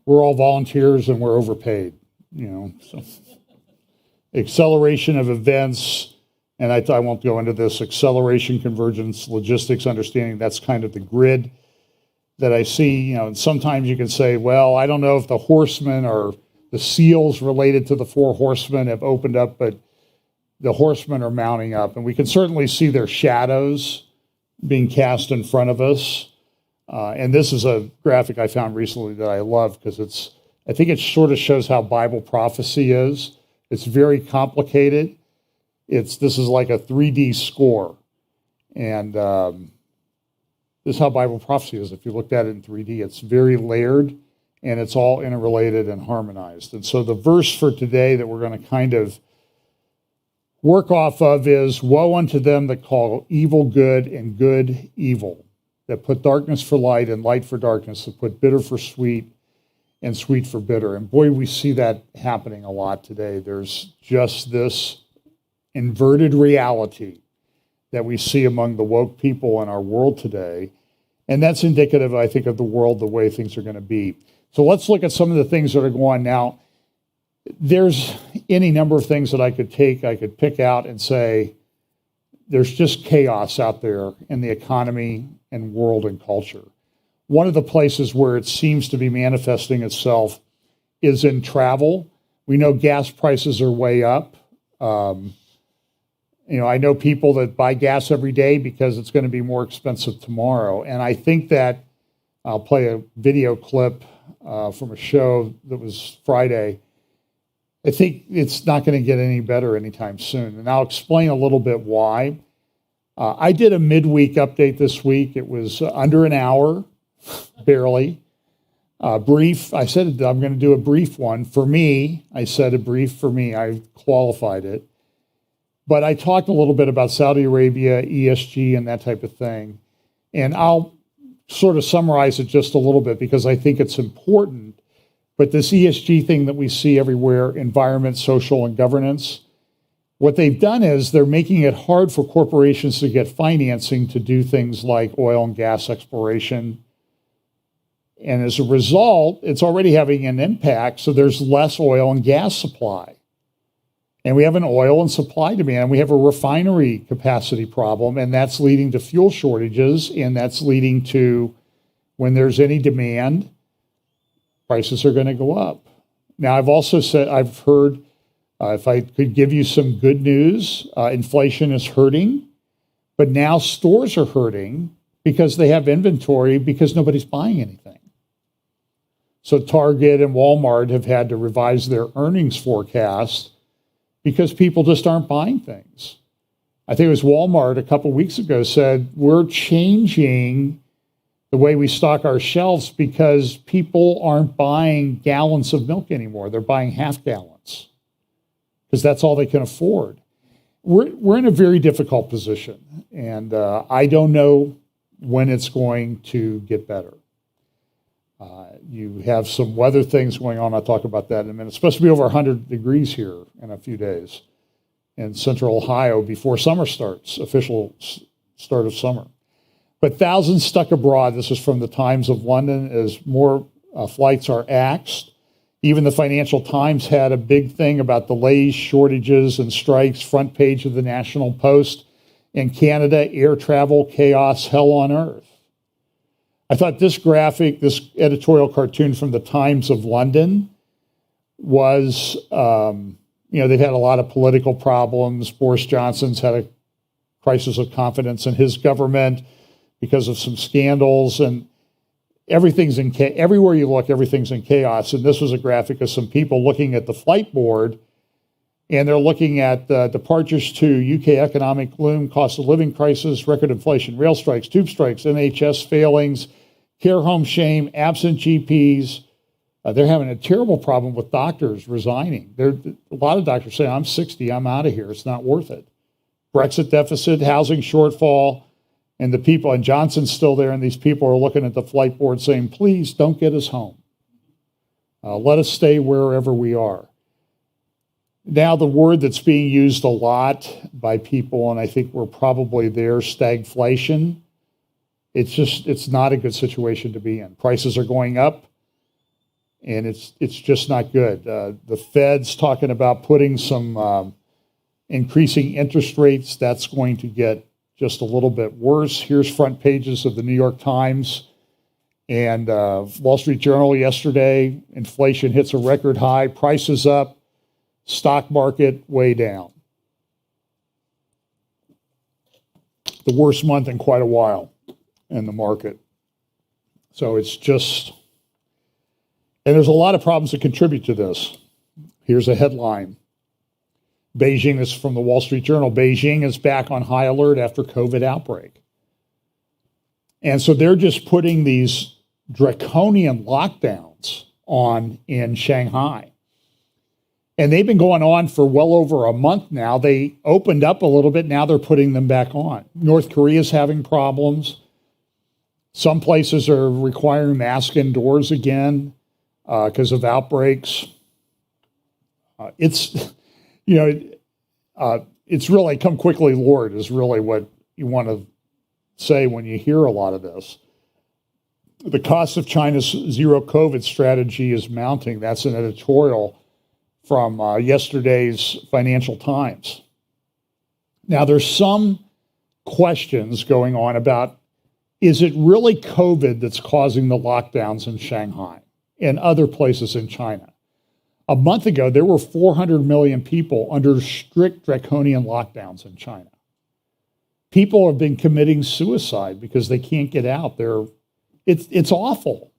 we're all volunteers and we're overpaid, so acceleration of events, and I won't go into this, acceleration, convergence, logistics, understanding, that's kind of the grid that I see, and sometimes you can say, well, I don't know if the horsemen or the seals related to the four horsemen have opened up, but the horsemen are mounting up, and we can certainly see their shadows being cast in front of us. And this is a graphic I found recently that I love because I think it sort of shows how Bible prophecy is. It's very complicated. This is like a 3D score. And this is how Bible prophecy is. If you looked at it in 3D, it's very layered and it's all interrelated and harmonized. And so the verse for today that we're going to kind of work off of is, woe unto them that call evil good and good evil, that put darkness for light and light for darkness, that put bitter for sweet and sweet for bitter. And boy, we see that happening a lot today. There's just this inverted reality that we see among the woke people in our world today. And that's indicative, I think, of the world, the way things are going to be. So let's look at some of the things that are going on now. There's any number of things that I could pick out and say, there's just chaos out there in the economy and world and culture. One of the places where it seems to be manifesting itself is in travel. We know gas prices are way up. I know people that buy gas every day because it's going to be more expensive tomorrow. And I think that I'll play a video clip from a show that was Friday. I think it's not going to get any better anytime soon. And I'll explain a little bit why. I did a midweek update this week. It was under an hour, barely. Brief. I said I'm going to do a brief one. For me, I said a brief for me. I qualified it. But I talked a little bit about Saudi Arabia, ESG, and that type of thing. And I'll sort of summarize it just a little bit because I think it's important. But this ESG thing that we see everywhere, environment, social, and governance, what they've done is they're making it hard for corporations to get financing to do things like oil and gas exploration. And as a result, it's already having an impact, so there's less oil and gas supply. And we have an oil and supply demand. We have a refinery capacity problem, and that's leading to fuel shortages, and that's leading to, when there's any demand, prices are going to go up. Now, I've also said, I've heard, if I could give you some good news, inflation is hurting, but now stores are hurting because they have inventory because nobody's buying anything. So Target and Walmart have had to revise their earnings forecast because people just aren't buying things. I think it was Walmart a couple weeks ago said, we're changing the way we stock our shelves because people aren't buying gallons of milk anymore. They're buying half gallons because that's all they can afford. We're in a very difficult position, and I don't know when it's going to get better. You have some weather things going on. I'll talk about that in a minute. It's supposed to be over 100 degrees here in a few days in central Ohio before summer starts, official start of summer. But thousands stuck abroad. This is from the Times of London as more flights are axed. Even the Financial Times had a big thing about delays, shortages, and strikes, front page of the National Post. In Canada, air travel, chaos, hell on earth. I thought this graphic, this editorial cartoon from the Times of London was, they've had a lot of political problems. Boris Johnson's had a crisis of confidence in his government because of some scandals, and everything's everywhere you look, everything's in chaos. And this was a graphic of some people looking at the flight board, and they're looking at departures to UK economic gloom, cost of living crisis, record inflation, rail strikes, tube strikes, NHS failings, care home shame, absent GPs. They're having a terrible problem with doctors resigning. A lot of doctors say, I'm 60, I'm out of here, it's not worth it. Brexit deficit, housing shortfall, and the people, and Johnson's still there, and these people are looking at the flight board saying, please don't get us home. Let us stay wherever we are. Now, the word that's being used a lot by people, and I think we're probably there, stagflation. It's not a good situation to be in. Prices are going up, and it's just not good. The Fed's talking about putting some increasing interest rates. That's going to get just a little bit worse. Here's front pages of the New York Times and Wall Street Journal yesterday. Inflation hits a record high, prices up, stock market way down. The worst month in quite a while in the market. So it's just, and there's a lot of problems that contribute to this. Here's a headline. Beijing, this is from the Wall Street Journal. Beijing is back on high alert after COVID outbreak. And so they're just putting these draconian lockdowns on in Shanghai. And they've been going on for well over a month now. They opened up a little bit. Now they're putting them back on. North Korea's having problems. Some places are requiring masks indoors again because of outbreaks. It's really come quickly, Lord, is really what you want to say when you hear a lot of this. The cost of China's zero COVID strategy is mounting. That's an editorial from yesterday's Financial Times. Now, there's some questions going on about, is it really COVID that's causing the lockdowns in Shanghai and other places in China? A month ago, there were 400 million people under strict draconian lockdowns in China. People have been committing suicide because they can't get out. It's awful.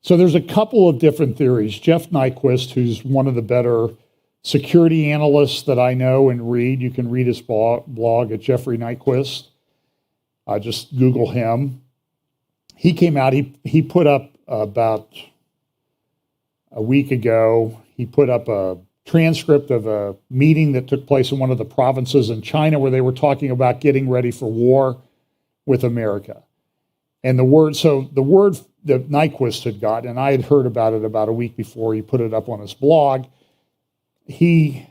So there's a couple of different theories. Jeff Nyquist, who's one of the better security analysts that I know and read, you can read his blog at Jeffrey Nyquist. Just Google him. He came out, he put up about a week ago, he put up a transcript of a meeting that took place in one of the provinces in China where they were talking about getting ready for war with America. And the word that Nyquist had got, and I had heard about it about a week before he put it up on his blog, the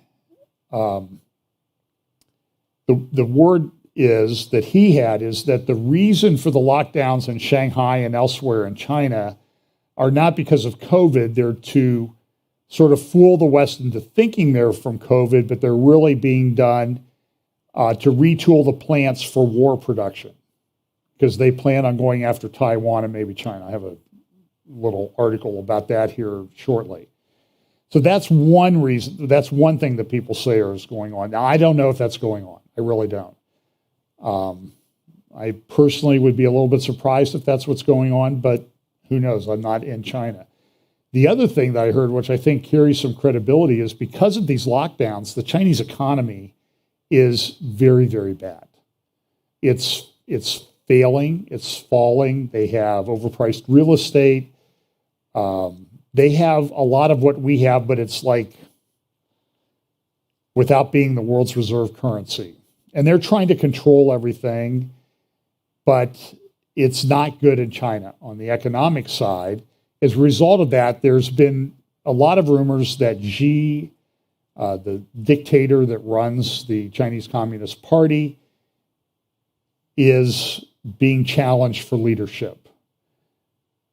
word is that he had is that the reason for the lockdowns in Shanghai and elsewhere in China are not because of COVID. They're to sort of fool the West into thinking they're from COVID, but they're really being done to retool the plants for war production because they plan on going after Taiwan and maybe China. I have a little article about that here shortly. So that's one reason. That's one thing that people say is going on. Now, I don't know if that's going on. I really don't. I personally would be a little bit surprised if that's what's going on, but who knows? I'm not in China. The other thing that I heard, which I think carries some credibility, is because of these lockdowns, the Chinese economy is very, very bad. It's failing. It's falling. They have overpriced real estate. They have a lot of what we have, but it's like without being the world's reserve currency. And they're trying to control everything, but it's not good in China on the economic side. As a result of that, there's been a lot of rumors that Xi, the dictator that runs the Chinese Communist Party, is being challenged for leadership.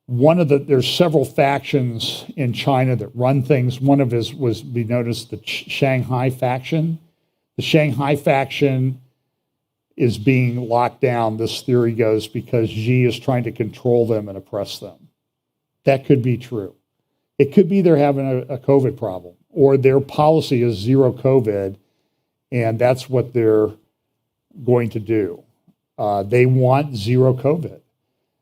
There's several factions in China that run things. One of his we noticed the Shanghai faction. The Shanghai faction is being locked down, this theory goes, because Xi is trying to control them and oppress them. That could be true. It could be they're having a COVID problem, or their policy is zero COVID, and that's what they're going to do. They want zero COVID.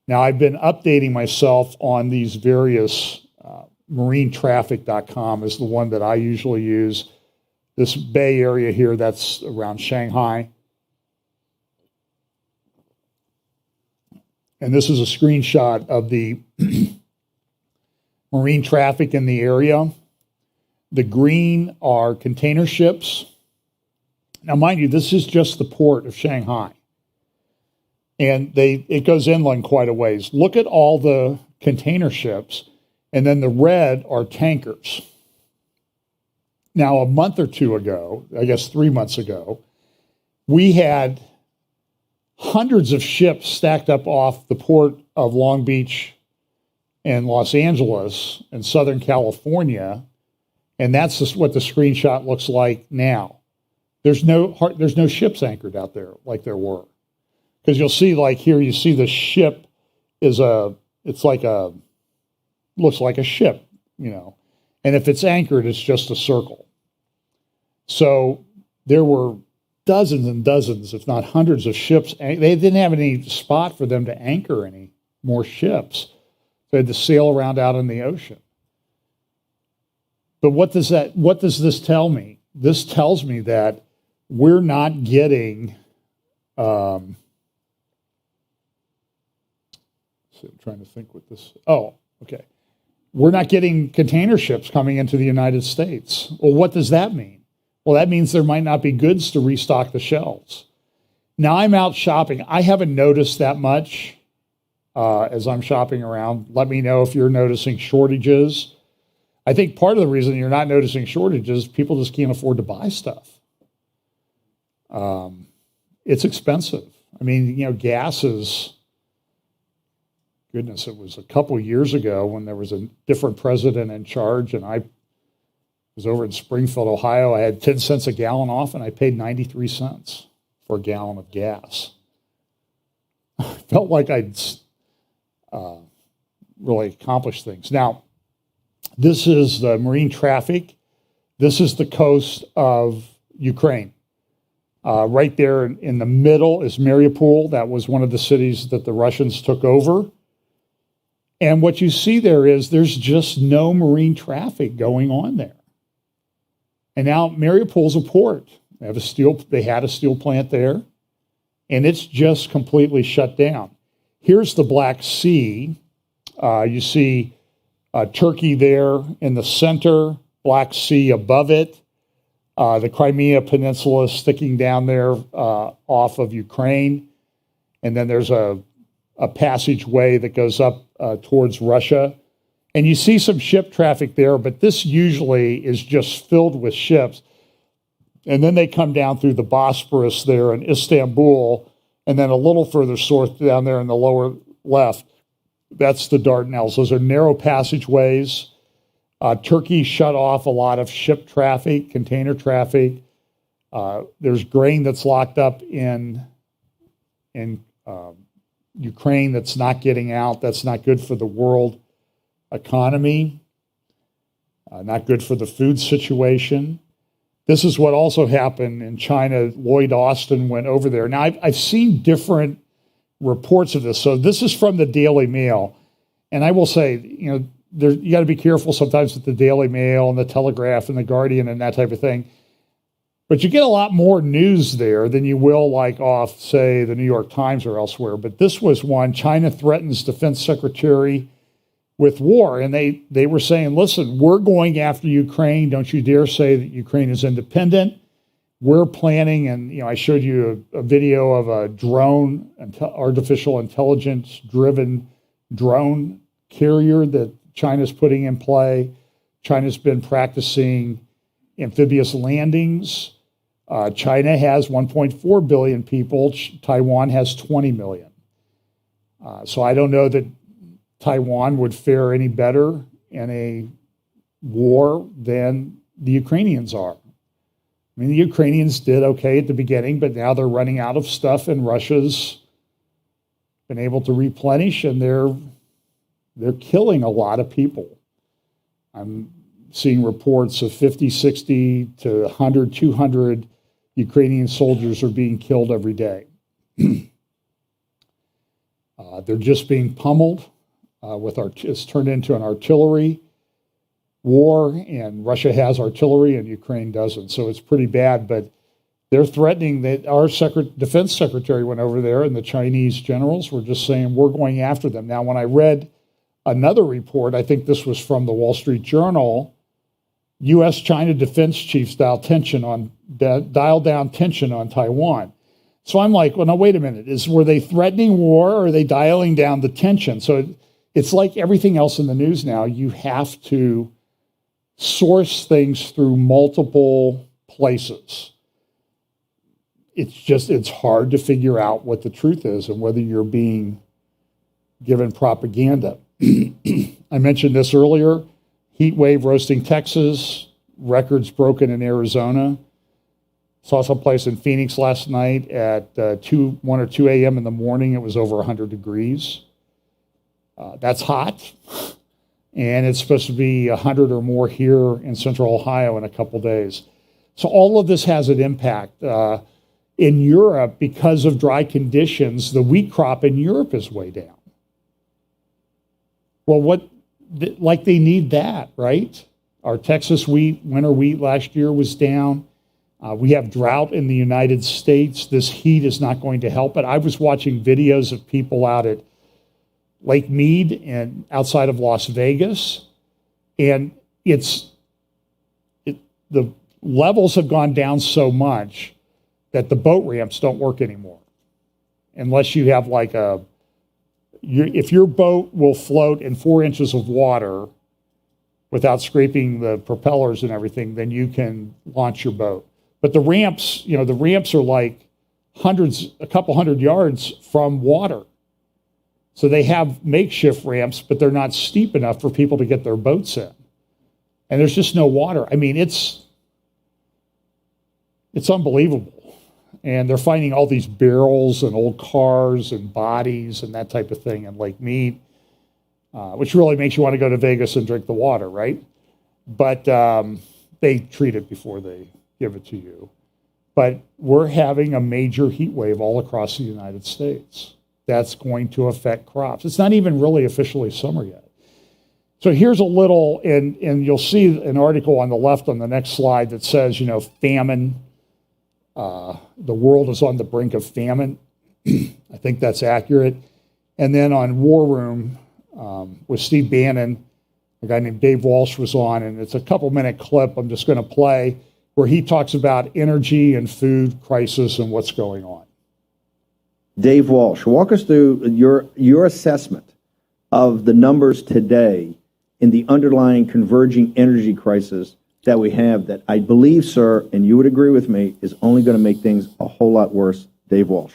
Now, I've been updating myself on these various, marinetraffic.com is the one that I usually use. This Bay Area here, that's around Shanghai. And this is a screenshot of the marine traffic in the area. The green are container ships. Now, mind you, this is just the port of Shanghai. And it goes inland quite a ways. Look at all the container ships, and then the red are tankers. Now, a month or two ago, I guess 3 months ago, we had hundreds of ships stacked up off the port of Long Beach and Los Angeles and Southern California, and that's just what the screenshot looks like now. There's no ships anchored out there like there were, because you'll see, like here, you see the ship looks like a ship, and if it's anchored, it's just a circle. So there were dozens and dozens, if not hundreds of ships. They didn't have any spot for them to anchor any more ships. They had to sail around out in the ocean. But what does this tell me? This tells me that we're not getting, I'm trying to think what this, okay. We're not getting container ships coming into the United States. Well, what does that mean? Well, that means there might not be goods to restock the shelves. Now, I'm out shopping. I haven't noticed that much as I'm shopping around. Let me know if you're noticing shortages. I think part of the reason you're not noticing shortages, people just can't afford to buy stuff. It's expensive. I mean, gas is, goodness, it was a couple years ago when there was a different president in charge, and I was over in Springfield, Ohio. I had 10 cents a gallon off, and I paid 93 cents for a gallon of gas. I felt like I'd really accomplished things. Now, this is the marine traffic. This is the coast of Ukraine. Right there in the middle is Mariupol. That was one of the cities that the Russians took over. And what you see there's just no marine traffic going on there. And now Mariupol's a port. They had a steel plant there, and it's just completely shut down. Here's the Black Sea. You see Turkey there in the center, Black Sea above it, the Crimea Peninsula sticking down there off of Ukraine, and then there's a passageway that goes up towards Russia. And you see some ship traffic there, but this usually is just filled with ships. And then they come down through the Bosporus there in Istanbul, and then a little further north down there in the lower left, that's the Dardanelles. Those are narrow passageways. Turkey shut off a lot of ship traffic, container traffic. There's grain that's locked up in Ukraine that's not getting out. That's not good for the world economy, not good for the food situation. This is what also happened in China. Lloyd Austin went over there. Now, I've seen different reports of this. So this is from the Daily Mail. And I will say, you got to be careful sometimes with the Daily Mail and the Telegraph and the Guardian and that type of thing. But you get a lot more news there than you will like off, say, the New York Times or elsewhere. But this was one: China threatens defense secretary with war. And they were saying, listen, we're going after Ukraine. Don't you dare say that Ukraine is independent. We're planning, and I showed you a video of a drone, artificial intelligence-driven drone carrier that China's putting in play. China's been practicing amphibious landings. China has 1.4 billion people. Taiwan has 20 million. So I don't know that Taiwan would fare any better in a war than the Ukrainians are. I mean, the Ukrainians did okay at the beginning, but now they're running out of stuff, and Russia's been able to replenish, and they're killing a lot of people. I'm seeing reports of 50, 60 to 100, 200 Ukrainian soldiers are being killed every day. They're just being pummeled. It's turned into an artillery war, and Russia has artillery and Ukraine doesn't. So it's pretty bad, but they're threatening that our defense secretary went over there, and the Chinese generals were just saying, we're going after them. Now, when I read another report, I think this was from the Wall Street Journal, U.S.-China defense chiefs dial down tension on Taiwan. So I'm like, well, now, wait a minute. Were they threatening war, or are they dialing down the tension? So it's like everything else in the news now. You have to source things through multiple places. It's hard to figure out what the truth is and whether you're being given propaganda. I mentioned this earlier, heat wave roasting Texas, records broken in Arizona. Saw some place in Phoenix last night at 1 or 2 a.m. in the morning. It was over 100 degrees. That's hot. And it's supposed to be 100 or more here in central Ohio in a couple days. So all of this has an impact. In Europe, because of dry conditions, the wheat crop in Europe is way down. Well, like they need that, right? Our Texas wheat, winter wheat last year was down. We have drought in the United States. This heat is not going to help it. I was watching videos of people out at Lake Mead and outside of Las Vegas, and the levels have gone down so much that the boat ramps don't work anymore, unless you have like if your boat will float in 4 inches of water without scraping the propellers and everything, then you can launch your boat. But the ramps are like a couple hundred yards from water. So they have makeshift ramps, but they're not steep enough for people to get their boats in. And there's just no water. I mean, it's unbelievable. And they're finding all these barrels and old cars and bodies and that type of thing in Lake Mead, which really makes you want to go to Vegas and drink the water, right? But they treat it before they give it to you. But we're having a major heat wave all across the United States. That's going to affect crops. It's not even really officially summer yet. So here's a little, and you'll see an article on the left on the next slide that says, famine. The world is on the brink of famine. I think that's accurate. And then on War Room with Steve Bannon, a guy named Dave Walsh was on, and it's a couple-minute clip I'm just going to play where he talks about energy and food crisis and what's going on. Dave Walsh, walk us through your assessment of the numbers today in the underlying converging energy crisis that we have that I believe, sir, and you would agree with me, is only going to make things a whole lot worse. Dave Walsh.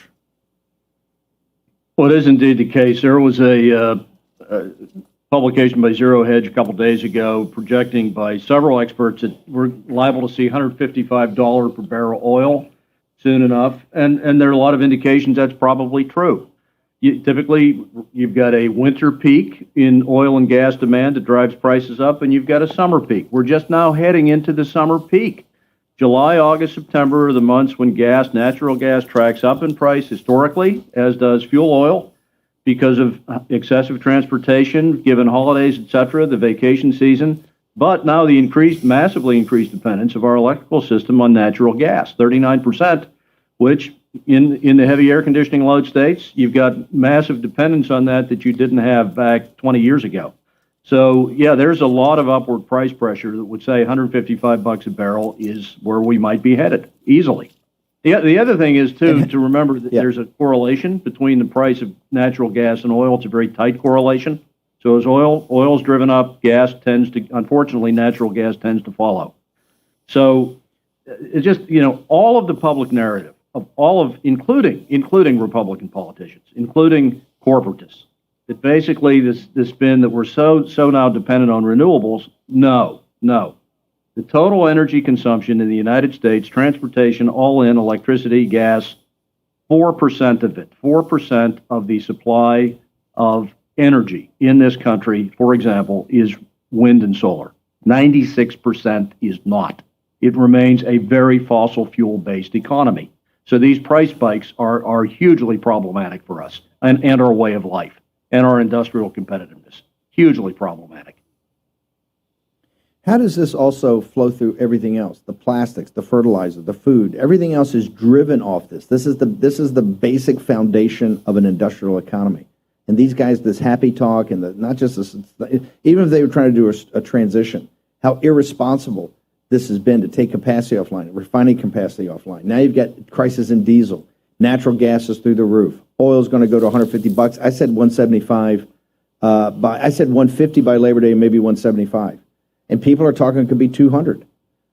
Well, it is indeed the case. There was a publication by Zero Hedge a couple days ago projecting by several experts that we're liable to see $155 per barrel oil soon enough. And there are a lot of indications that's probably true. Typically, you've got a winter peak in oil and gas demand that drives prices up, and you've got a summer peak. We're just now heading into the summer peak. July, August, September are the months when natural gas tracks up in price historically, as does fuel oil, because of excessive transportation, given holidays, et cetera, the vacation season. But now the massively increased dependence of our electrical system on natural gas, 39%, which in the heavy air conditioning load states, you've got massive dependence on that you didn't have back 20 years ago. So, yeah, there's a lot of upward price pressure that would say $155 a barrel is where we might be headed easily. The other thing is, too, to remember that there's a correlation between the price of natural gas and oil. It's a very tight correlation. So as oil's driven up, unfortunately, natural gas tends to follow. So it's just, all of the public narrative, including Republican politicians, including corporatists, that basically this spin that we're so now dependent on renewables. No. The total energy consumption in the United States, transportation, all in, electricity, gas, 4% of it, 4% of the supply of energy in this country, for example, is wind and solar. 96% is not. It remains a very fossil fuel-based economy. So these price spikes are hugely problematic for us and our way of life and our industrial competitiveness. Hugely problematic. How does this also flow through everything else? The plastics, the fertilizer, the food, everything else is driven off this. This is the basic foundation of an industrial economy. And these guys, this happy talk and not just this, even if they were trying to do a transition, how irresponsible this has been to take capacity offline, refining capacity offline. Now you've got crisis in diesel. Natural gas is through the roof. Oil is going to go to $150. I said 175. I said 150 by Labor Day, maybe 175. And people are talking it could be 200,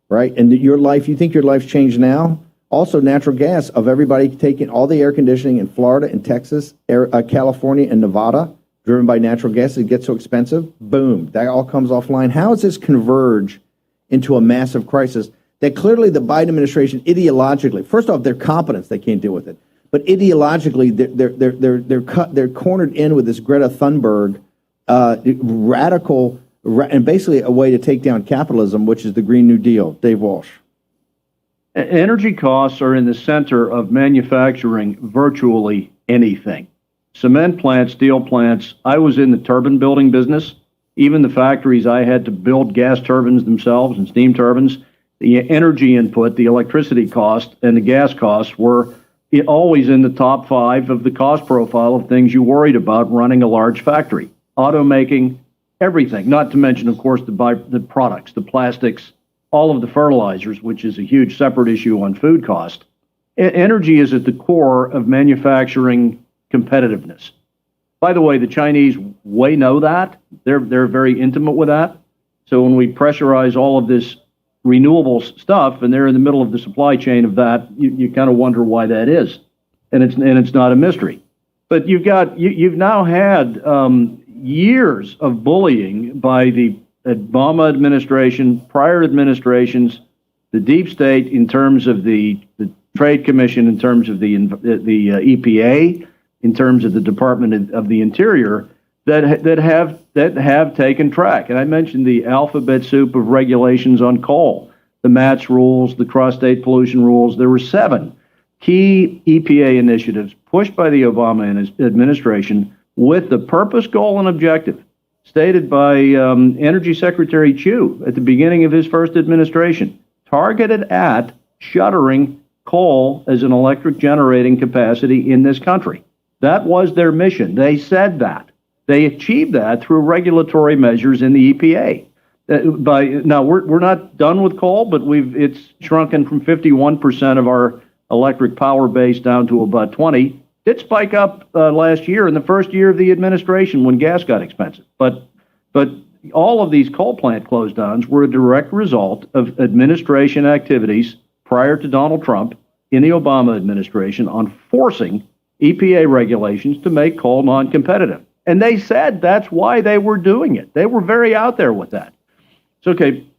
right? And you think your life's changed now? Also, natural gas, of everybody taking all the air conditioning in Florida and Texas, California and Nevada, driven by natural gas. It gets so expensive. Boom. That all comes offline. How does this converge into a massive crisis that clearly the Biden administration ideologically, first off, their competence, they can't deal with it. But ideologically, they're cornered in with this Greta Thunberg radical, and basically a way to take down capitalism, which is the Green New Deal. Dave Walsh. Energy costs are in the center of manufacturing virtually anything. Cement plants, steel plants. I was in the turbine building business. Even the factories, I had to build gas turbines themselves and steam turbines. The energy input, the electricity cost, and the gas costs were always in the top 5 of the cost profile of things you worried about running a large factory. Automaking, everything, not to mention, of course, the products, the plastics, all of the fertilizers, which is a huge separate issue on food cost. Energy is at the core of manufacturing competitiveness. By the way, the Chinese way know that. They're very intimate with that. So when we pressurize all of this renewable stuff, and they're in the middle of the supply chain of that, you kind of wonder why that is, and it's not a mystery. But you've now had years of bullying by the Obama administration, prior administrations, the deep state in terms of the Trade Commission, in terms of the EPA, in terms of the Department of the Interior, that have taken track. And I mentioned the alphabet soup of regulations on coal, the MATS rules, the cross-state pollution rules. There were 7 key EPA initiatives pushed by the Obama administration with the purpose, goal, and objective stated by Energy Secretary Chu at the beginning of his first administration, targeted at shuttering coal as an electric generating capacity in this country. That was their mission. They said that. They achieved that through regulatory measures in the EPA. Now, we're not done with coal, but it's shrunken from 51% of our electric power base down to about 20%. Did spike up last year in the first year of the administration when gas got expensive. But all of these coal plant close downs were a direct result of administration activities prior to Donald Trump in the Obama administration on forcing EPA regulations to make coal non-competitive. And they said that's why they were doing it. They were very out there with that. So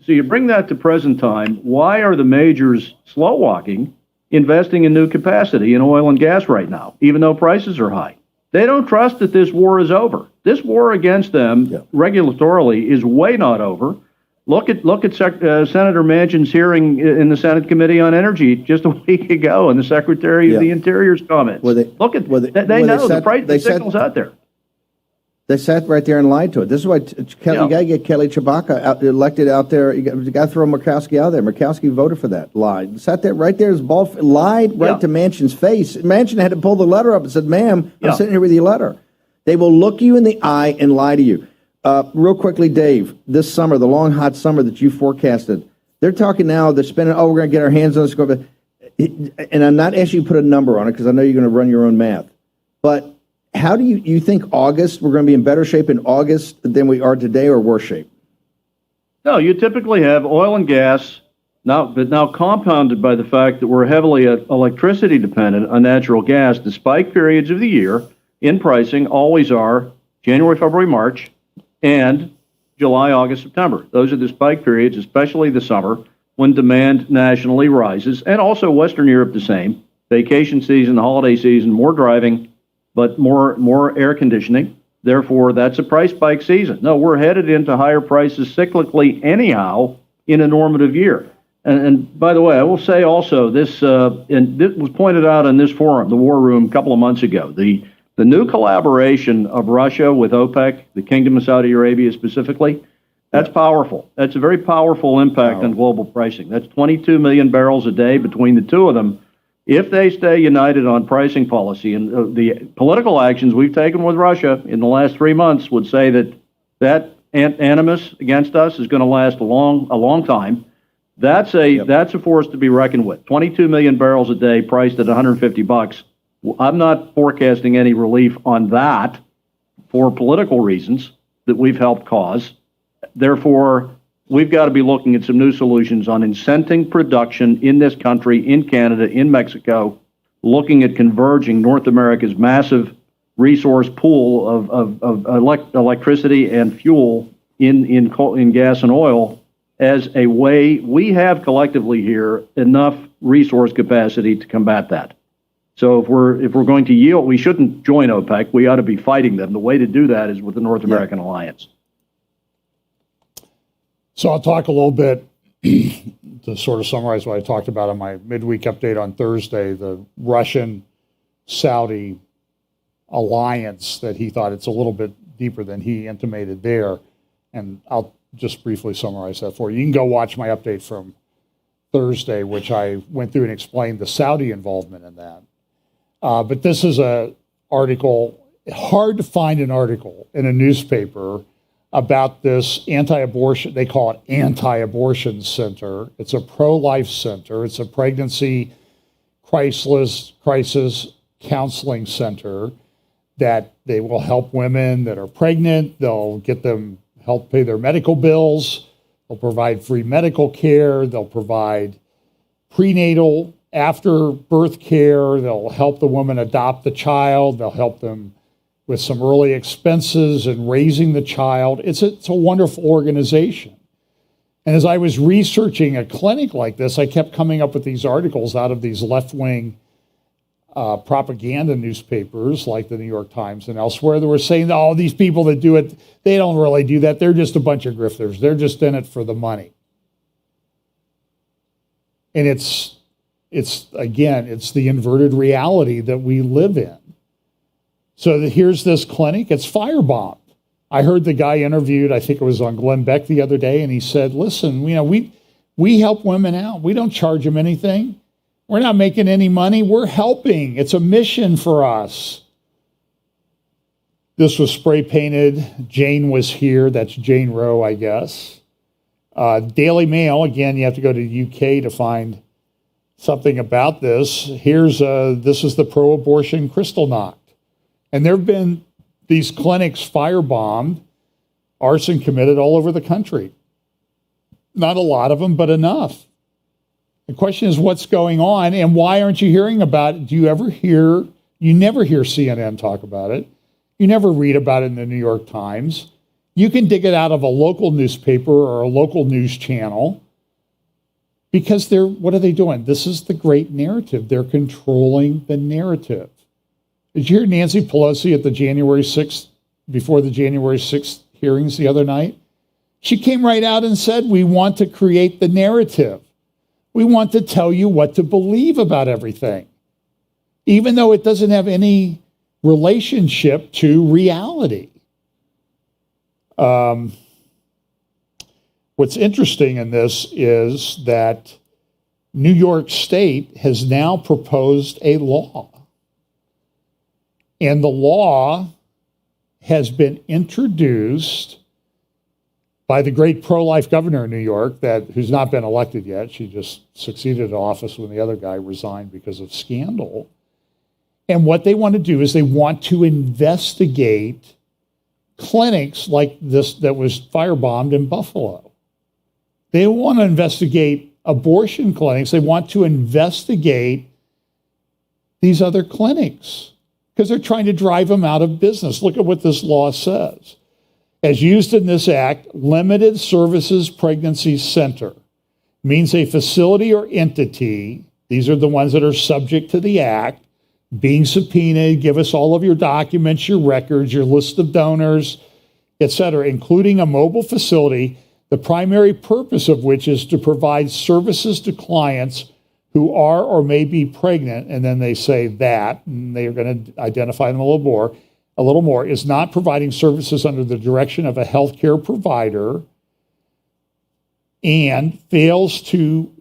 you bring that to present time. Why are the majors slow walking, investing in new capacity in oil and gas right now, even though prices are high? They don't trust that this war is over. This war against them regulatorily is way not over. Look at Senator Manchin's hearing in the Senate Committee on Energy just a week ago, and the Secretary of the Interior's comments. They know the signal's out there. They sat right there and lied to it. This is why you got to get Kelly Chewbacca elected out there. You got to throw Murkowski out there. Murkowski voted for that. Lied. Sat there right there. Lied right to Manchin's face. Manchin had to pull the letter up and said, "Ma'am, I'm sitting here with your letter." They will look you in the eye and lie to you. Real quickly, Dave, this summer, the long, hot summer that you forecasted, they're talking now, they're spending, we're going to get our hands on this. And I'm not asking you to put a number on it because I know you're going to run your own math. But how do you think August, we're going to be in better shape in August than we are today, or worse shape? No, you typically have oil and gas, now compounded by the fact that we're heavily electricity dependent on natural gas. The spike periods of the year in pricing always are January, February, March, and July, August, September. Those are the spike periods, especially the summer, when demand nationally rises, and also Western Europe the same. Vacation season, holiday season, more driving, but more air conditioning. Therefore, that's a price spike season. No, we're headed into higher prices cyclically anyhow in a normative year. And by the way, I will say also this, and this was pointed out in this forum, the War Room, a couple of months ago, the new collaboration of Russia with OPEC, the Kingdom of Saudi Arabia specifically, that's powerful. That's a very powerful impact on global pricing. That's 22 million barrels a day between the two of them. If they stay united on pricing policy, and the political actions we've taken with Russia in the last 3 months would say that animus against us is going to last a long time. That's a force to be reckoned with. 22 million barrels a day priced at $150. I'm not forecasting any relief on that for political reasons that we've helped cause. Therefore, we've got to be looking at some new solutions on incenting production in this country, in Canada, in Mexico, looking at converging North America's massive resource pool of electricity and fuel in gas and oil as a way we have collectively here enough resource capacity to combat that. So if we're going to yield, we shouldn't join OPEC. We ought to be fighting them. The way to do that is with the North American Alliance. So I'll talk a little bit to sort of summarize what I talked about on my midweek update on Thursday, the Russian-Saudi alliance that he thought it's a little bit deeper than he intimated there. And I'll just briefly summarize that for you. You can go watch my update from Thursday, which I went through and explained the Saudi involvement in that. But this is an article, hard to find an article in a newspaper about this anti-abortion, they call it anti-abortion center. It's a pro-life center. It's a pregnancy crisis counseling center that they will help women that are pregnant. They'll get them help pay their medical bills. They'll provide free medical care. They'll provide prenatal, after birth care. They'll help the woman adopt the child. They'll help them with some early expenses in raising the child. It's a wonderful organization. And as I was researching a clinic like this, I kept coming up with these articles out of these left-wing propaganda newspapers like the New York Times and elsewhere that were saying, oh, these people that do it, they don't really do that. They're just a bunch of grifters. They're just in it for the money. And it's the inverted reality that we live in. So here's this clinic, it's firebombed. I heard the guy interviewed, I think it was on Glenn Beck the other day, and he said, listen, we help women out. We don't charge them anything. We're not making any money. We're helping. It's a mission for us. This was spray painted. Jane was here. That's Jane Roe, I guess. Daily Mail, again, you have to go to the UK to find something about this. This is the pro-abortion Kristallnacht. And there have been these clinics firebombed, arson committed all over the country. Not a lot of them, but enough. The question is, what's going on, and why aren't you hearing about it? You never hear CNN talk about it. You never read about it in the New York Times. You can dig it out of a local newspaper or a local news channel because what are they doing? This is the great narrative. They're controlling the narrative. Did you hear Nancy Pelosi at the January 6th, before the January 6th hearings the other night? She came right out and said, we want to create the narrative. We want to tell you what to believe about everything, even though it doesn't have any relationship to reality. What's interesting in this is that New York State has now proposed a law. And the law has been introduced by the great pro-life governor in New York, who's not been elected yet. She just succeeded in office when the other guy resigned because of scandal. And what they want to do is they want to investigate clinics like this that was firebombed in Buffalo. They want to investigate abortion clinics. They want to investigate these other clinics because they're trying to drive them out of business. Look at what this law says. As used in this act, limited services pregnancy center means a facility or entity, these are the ones that are subject to the act, being subpoenaed, give us all of your documents, your records, your list of donors, etc., including a mobile facility, the primary purpose of which is to provide services to clients who are or may be pregnant, and then they say that, and they are going to identify them a little more, is not providing services under the direction of a healthcare provider and fails to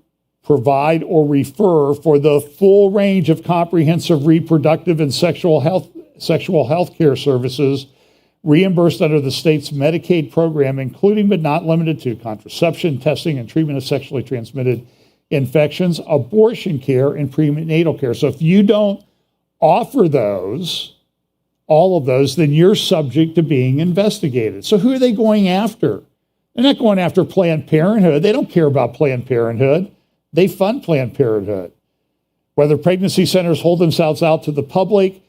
provide or refer for the full range of comprehensive reproductive and sexual health care services reimbursed under the state's Medicaid program, including but not limited to contraception, testing, and treatment of sexually transmitted infections, abortion care, and prenatal care. So if you don't offer all of those, then you're subject to being investigated. So who are they going after? They're not going after Planned Parenthood. They don't care about Planned Parenthood. They fund Planned Parenthood. Whether pregnancy centers hold themselves out to the public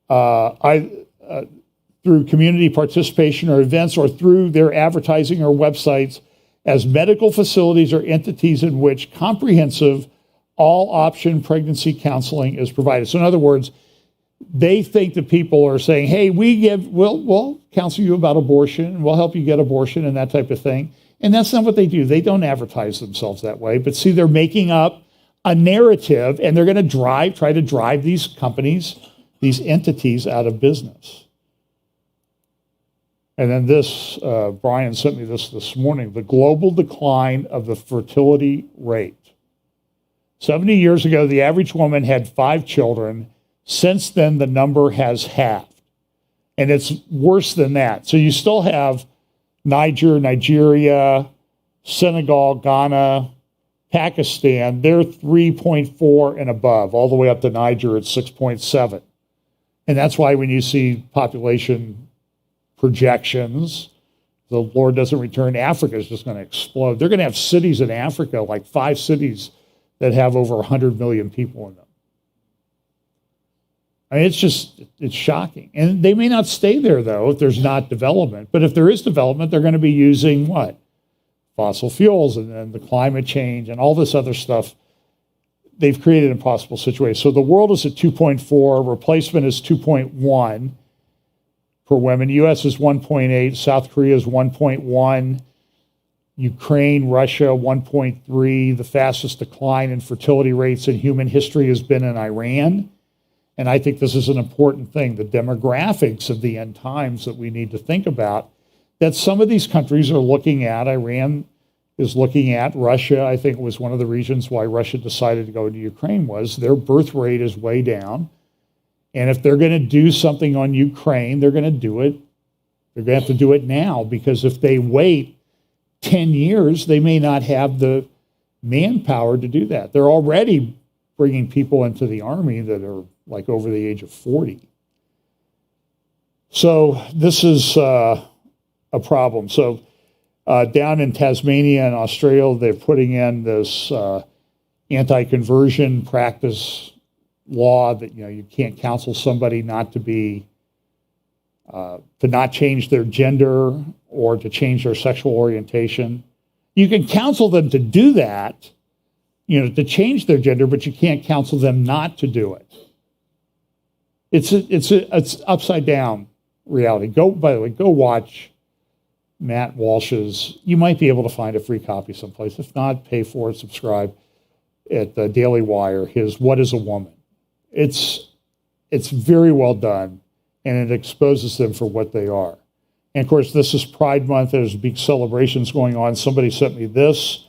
through community participation or events or through their advertising or websites as medical facilities or entities in which comprehensive all-option pregnancy counseling is provided. So in other words, they think that people are saying, hey, we'll counsel you about abortion, we'll help you get abortion and that type of thing. And that's not what they do. They don't advertise themselves that way. But see, they're making up a narrative, and they're going to try to drive these companies, these entities out of business. And then this, Brian sent me this morning, the global decline of the fertility rate. 70 years ago, the average woman had 5 children. Since then, the number has halved. And it's worse than that. So you still have Nigeria, Senegal, Ghana, Pakistan. They're 3.4 and above, all the way up to Niger at 6.7. And that's why when you see population projections, the Lord doesn't return, Africa is just going to explode. They're going to have cities in Africa, like 5 cities that have over 100 million people in them. I mean, it's shocking. And they may not stay there, though, if there's not development. But if there is development, they're going to be using what? Fossil fuels and then the climate change and all this other stuff. They've created an impossible situation. So the world is at 2.4, replacement is 2.1 per women. U.S. is 1.8, South Korea is 1.1, Ukraine, Russia, 1.3. The fastest decline in fertility rates in human history has been in Iran. And I think this is an important thing, the demographics of the end times that we need to think about, that some of these countries are looking at. Iran is looking at. Russia, I think, was one of the reasons why Russia decided to go into Ukraine was their birth rate is way down. And if they're going to do something on Ukraine, they're going to do it. They're going to have to do it now, because if they wait 10 years, they may not have the manpower to do that. They're already bringing people into the army that are like over the age of 40. So this is a problem. So down in Tasmania and Australia, they're putting in this anti-conversion practice law that, you know, you can't counsel somebody not to be, to not change their gender or to change their sexual orientation. You can counsel them to do that, you know, to change their gender, but you can't counsel them not to do it. It's upside down reality. By the way, go watch Matt Walsh's. You might be able to find a free copy someplace. If not, pay for it, subscribe at the Daily Wire. His "What is a Woman?" It's very well done, and it exposes them for what they are. And of course, this is Pride Month. There's big celebrations going on. Somebody sent me this.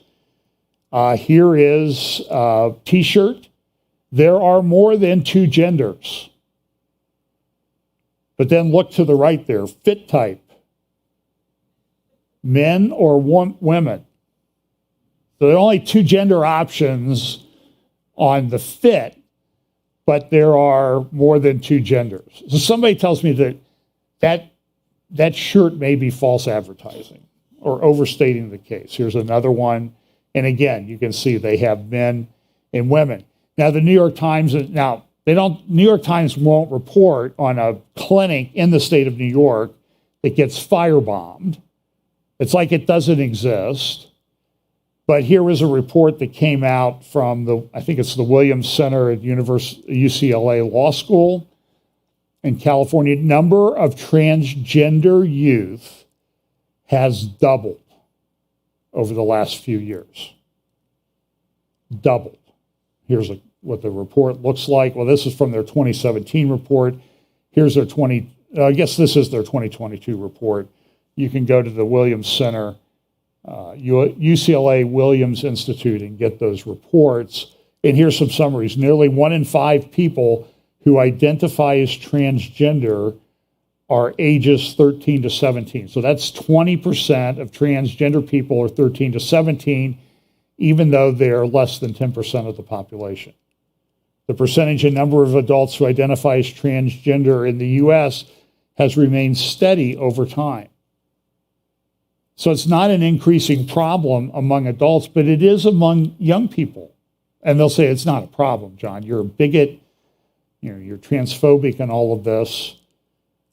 Here is a T-shirt. There are more than 2 genders. But then look to the right there, fit type. Men or women. So there are only 2 gender options on the fit, but there are more than 2 genders. So somebody tells me that shirt may be false advertising or overstating the case. Here's another one. And again, you can see they have men and women. Now, the New York Times, New York Times won't report on a clinic in the state of New York that gets firebombed. It's like it doesn't exist. But here was a report that came out from I think it's the Williams Center at UCLA Law School in California. Number of transgender youth has doubled over the last few years. Doubled. Here's what the report looks like. Well, this is from their 2017 report. Here's their I guess this is their 2022 report. You can go to the Williams Center, UCLA Williams Institute, and get those reports. And here's some summaries. Nearly 1 in 5 people who identify as transgender are ages 13 to 17. So that's 20% of transgender people are 13 to 17, even though they're less than 10% of the population. The percentage and number of adults who identify as transgender in the U.S. has remained steady over time. So it's not an increasing problem among adults, but it is among young people. And they'll say, it's not a problem, John. You're a bigot. you're transphobic and all of this.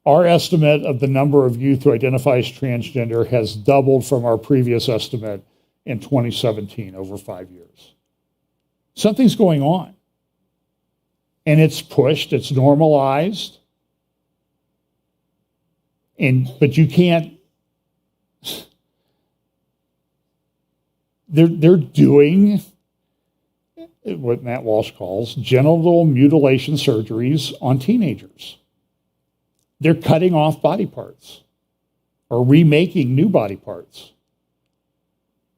Our estimate of the number of youth who identify as transgender has doubled from our previous estimate in 2017, over 5 years. Something's going on. And it's pushed, it's normalized. But you can't, they're doing what Matt Walsh calls genital mutilation surgeries on teenagers. They're cutting off body parts or remaking new body parts.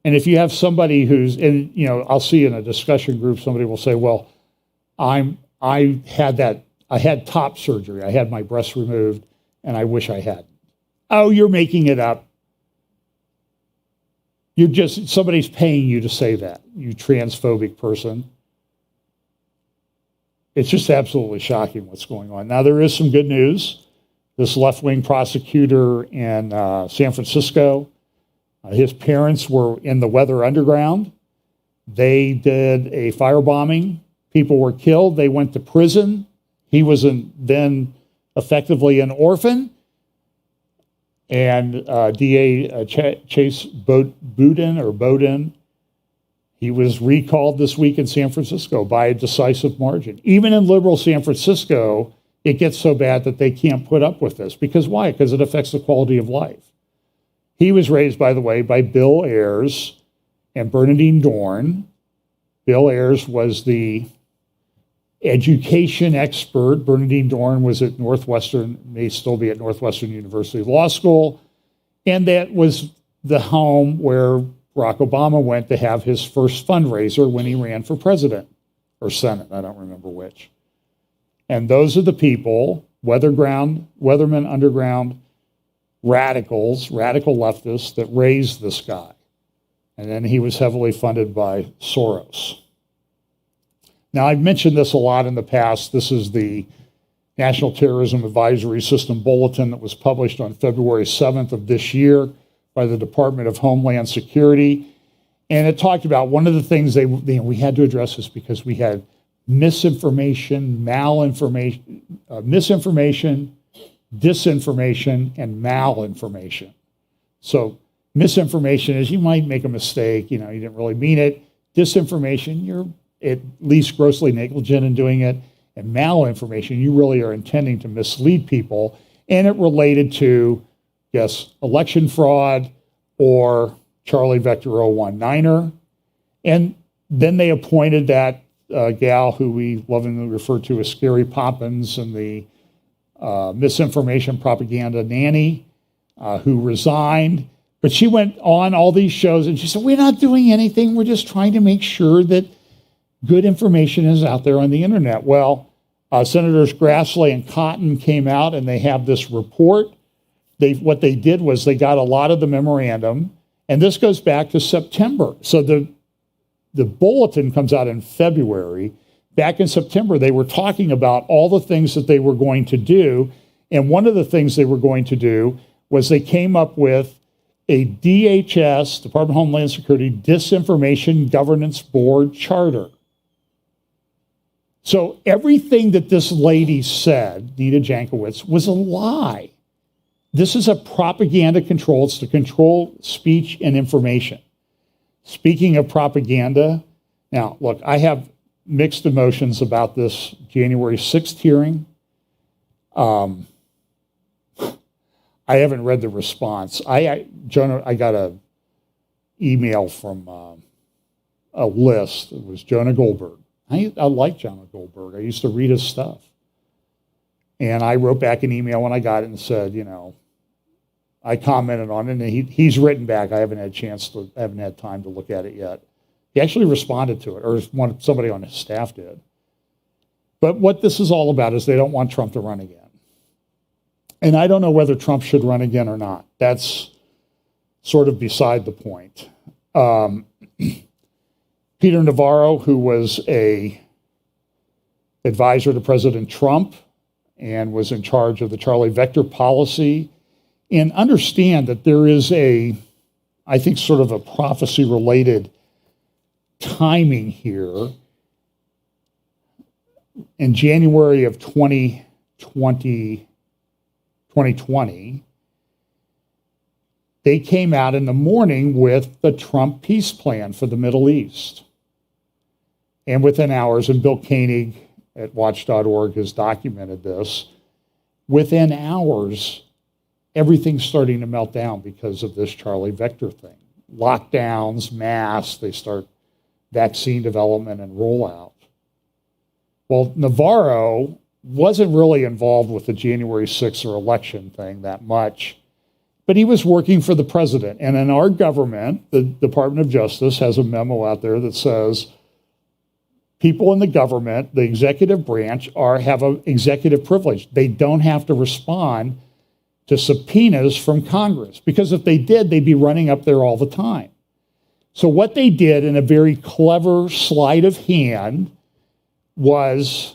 And if you have somebody who's, and I'll see in a discussion group, somebody will say, well, I had top surgery. I had my breast removed and I wish I hadn't. Oh, you're making it up. Somebody's paying you to say that, you transphobic person. It's just absolutely shocking what's going on. Now, there is some good news. This left-wing prosecutor in San Francisco, his parents were in the Weather Underground. They did a firebombing. People were killed. They went to prison. He was then effectively an orphan. And DA Chase Bowden, he was recalled this week in San Francisco by a decisive margin. Even in liberal San Francisco, it gets so bad that they can't put up with this. Because why? Because it affects the quality of life. He was raised, by the way, by Bill Ayers and Bernadine Dorn. Bill Ayers was the education expert. Bernadine Dorn was at Northwestern, may still be at Northwestern University Law School. And that was the home where Barack Obama went to have his first fundraiser when he ran for president or Senate. I don't remember which. And those are the people, Weatherman Underground radicals, radical leftists that raised this guy. And then he was heavily funded by Soros. Now, I've mentioned this a lot in the past. This is the National Terrorism Advisory System Bulletin that was published on February 7th of this year by the Department of Homeland Security. And it talked about one of the things we had to address this because we had misinformation, misinformation, disinformation, and malinformation. So misinformation is you might make a mistake, you didn't really mean it. Disinformation, you're at least grossly negligent in doing it. And malinformation, you really are intending to mislead people. And it related to, yes, election fraud or Charlie Vector 019er. And then they appointed that gal who we lovingly refer to as Scary Poppins and the misinformation propaganda nanny who resigned. But she went on all these shows and she said, we're not doing anything. We're just trying to make sure that good information is out there on the internet. Well, Senators Grassley and Cotton came out and they have this report. What they did was they got a lot of the memorandum, and this goes back to September. So the bulletin comes out in February. Back in September, they were talking about all the things that they were going to do. And one of the things they were going to do was they came up with a DHS, Department of Homeland Security, Disinformation Governance Board charter. So everything that this lady said, Nita Jankowicz, was a lie. This is a propaganda control. It's to control speech and information. Speaking of propaganda, now, look, I have mixed emotions about this January 6th hearing. I haven't read the response. Jonah, I got an email from a list. It was Jonah Goldberg. I like Jonah Goldberg. I used to read his stuff. And I wrote back an email when I got it and said, I commented on it, and he's written back. I haven't had time to look at it yet. He actually responded to it, or somebody on his staff did. But what this is all about is they don't want Trump to run again. And I don't know whether Trump should run again or not. That's sort of beside the point. Peter Navarro, who was a advisor to President Trump and was in charge of the Charlie Vector policy, and understand that there is I think sort of a prophecy-related timing here. in January of 2020, they came out in the morning with the Trump peace plan for the Middle East. And within hours, and Bill Koenig at watch.org has documented this, within hours, everything's starting to melt down because of this Charlie Vector thing. Lockdowns, masks, they start vaccine development and rollout. Well, Navarro wasn't really involved with the January 6th or election thing that much, but he was working for the president. And in our government, the Department of Justice has a memo out there that says people in the government, the executive branch, have an executive privilege. They don't have to respond to subpoenas from Congress, because if they did, they'd be running up there all the time. So what they did in a very clever sleight of hand was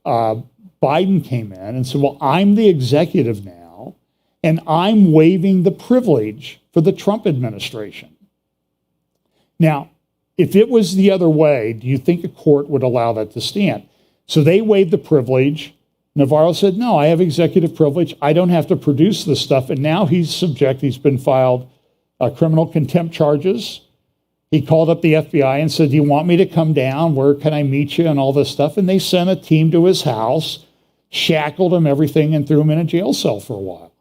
Biden came in and said, well, I'm the executive now, and I'm waiving the privilege for the Trump administration. Now, if it was the other way, do you think a court would allow that to stand? So they waived the privilege. Navarro said, no, I have executive privilege. I don't have to produce this stuff. And now he's been filed criminal contempt charges. He called up the FBI and said, do you want me to come down? Where can I meet you? And all this stuff. And they sent a team to his house, shackled him, everything, and threw him in a jail cell for a while.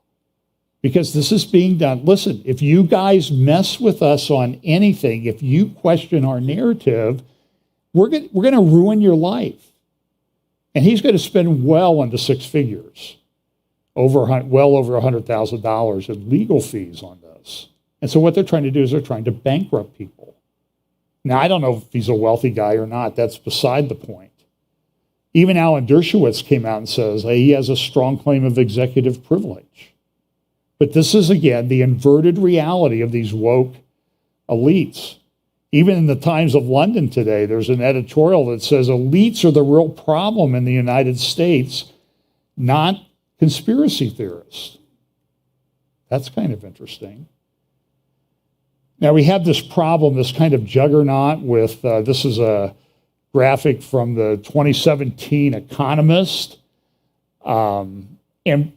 Because this is being done. Listen, if you guys mess with us on anything, if you question our narrative, we're going to ruin your life. And he's going to spend well into six figures, well over $100,000 in legal fees on this. And so what they're trying to do is they're trying to bankrupt people. Now, I don't know if he's a wealthy guy or not. That's beside the point. Even Alan Dershowitz came out and says he has a strong claim of executive privilege. But this is, again, the inverted reality of these woke elites. Even in the Times of London today, there's an editorial that says elites are the real problem in the United States, not conspiracy theorists. That's kind of interesting. Now, we have this problem, this kind of juggernaut with, this is a graphic from the 2017 Economist, and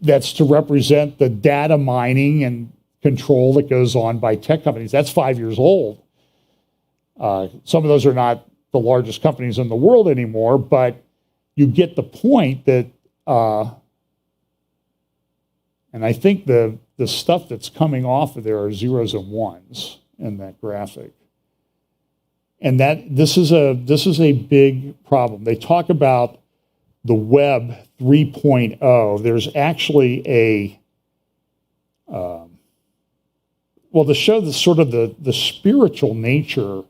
that's to represent the data mining and control that goes on by tech companies. That's 5 years old. Some of those are not the largest companies in the world anymore, but you get the point that, and I think the stuff that's coming off of there are zeros and ones in that graphic. And that this is a big problem. They talk about the Web 3.0. There's actually to show the sort of the spiritual nature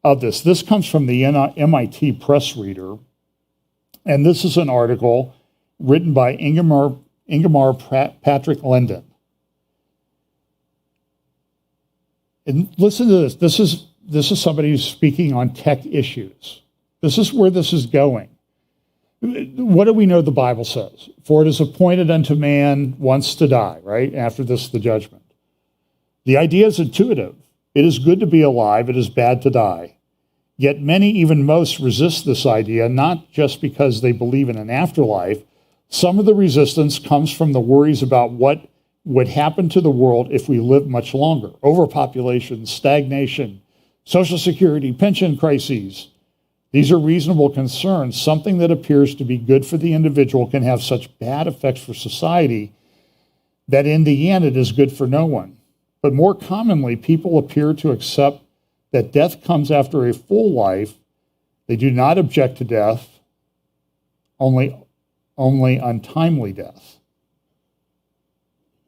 of this. This comes from the MIT Press Reader, and this is an article written by Ingemar Patrick Linden. And listen to this. This is somebody who's speaking on tech issues. This is where this is going. What do we know the Bible says? For it is appointed unto man once to die, right? After this, the judgment. The idea is intuitive. It is good to be alive. It is bad to die. Yet many, even most, resist this idea, not just because they believe in an afterlife. Some of the resistance comes from the worries about what would happen to the world if we lived much longer. Overpopulation, stagnation, Social Security, pension crises. These are reasonable concerns. Something that appears to be good for the individual can have such bad effects for society that in the end it is good for no one. But more commonly, people appear to accept that death comes after a full life. They do not object to death, only untimely death.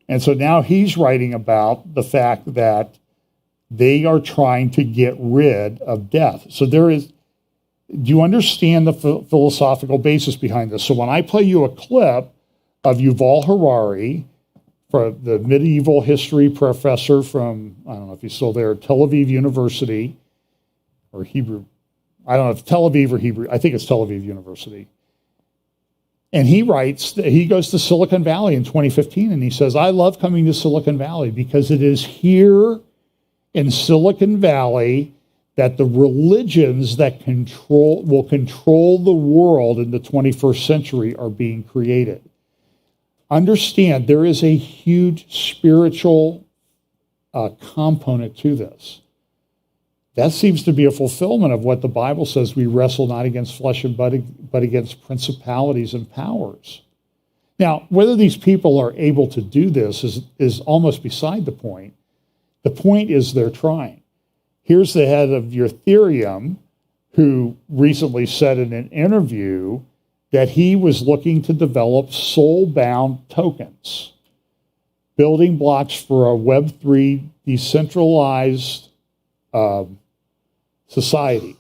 And so now he's writing about the fact that they are trying to get rid of death. So do you understand the philosophical basis behind this? So when I play you a clip of Yuval Harari, the medieval history professor from, I don't know if he's still there, Tel Aviv University, or Hebrew, I don't know if Tel Aviv or Hebrew, I think it's Tel Aviv University. And he writes that he goes to Silicon Valley in 2015, and he says, I love coming to Silicon Valley because it is here in Silicon Valley that the religions that will control the world in the 21st century are being created. Understand, there is a huge spiritual component to this. That seems to be a fulfillment of what the Bible says: we wrestle not against flesh and blood, but against principalities and powers. Now, whether these people are able to do this is almost beside the point. The point is they're trying. Here's the head of Ethereum, who recently said in an interview that he was looking to develop soul-bound tokens, building blocks for a Web3 decentralized society,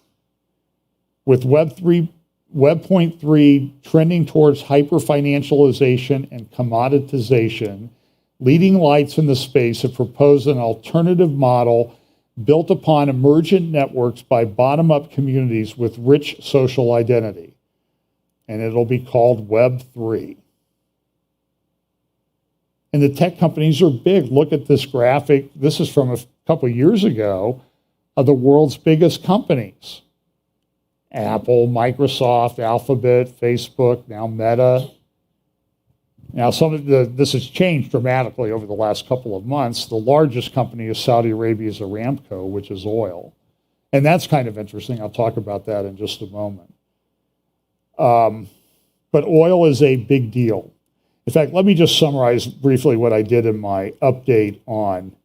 with Web.3 trending towards hyper-financialization and commoditization. Leading lights in the space have proposed an alternative model built upon emergent networks by bottom-up communities with rich social identity. And it'll be called Web3. And the tech companies are big. Look at this graphic. This is from a couple years ago of the world's biggest companies. Apple, Microsoft, Alphabet, Facebook, now Meta. Now, this has changed dramatically over the last couple of months. The largest company is Saudi Arabia's Aramco, which is oil. And that's kind of interesting. I'll talk about that in just a moment. But oil is a big deal. In fact, let me just summarize briefly what I did in my update on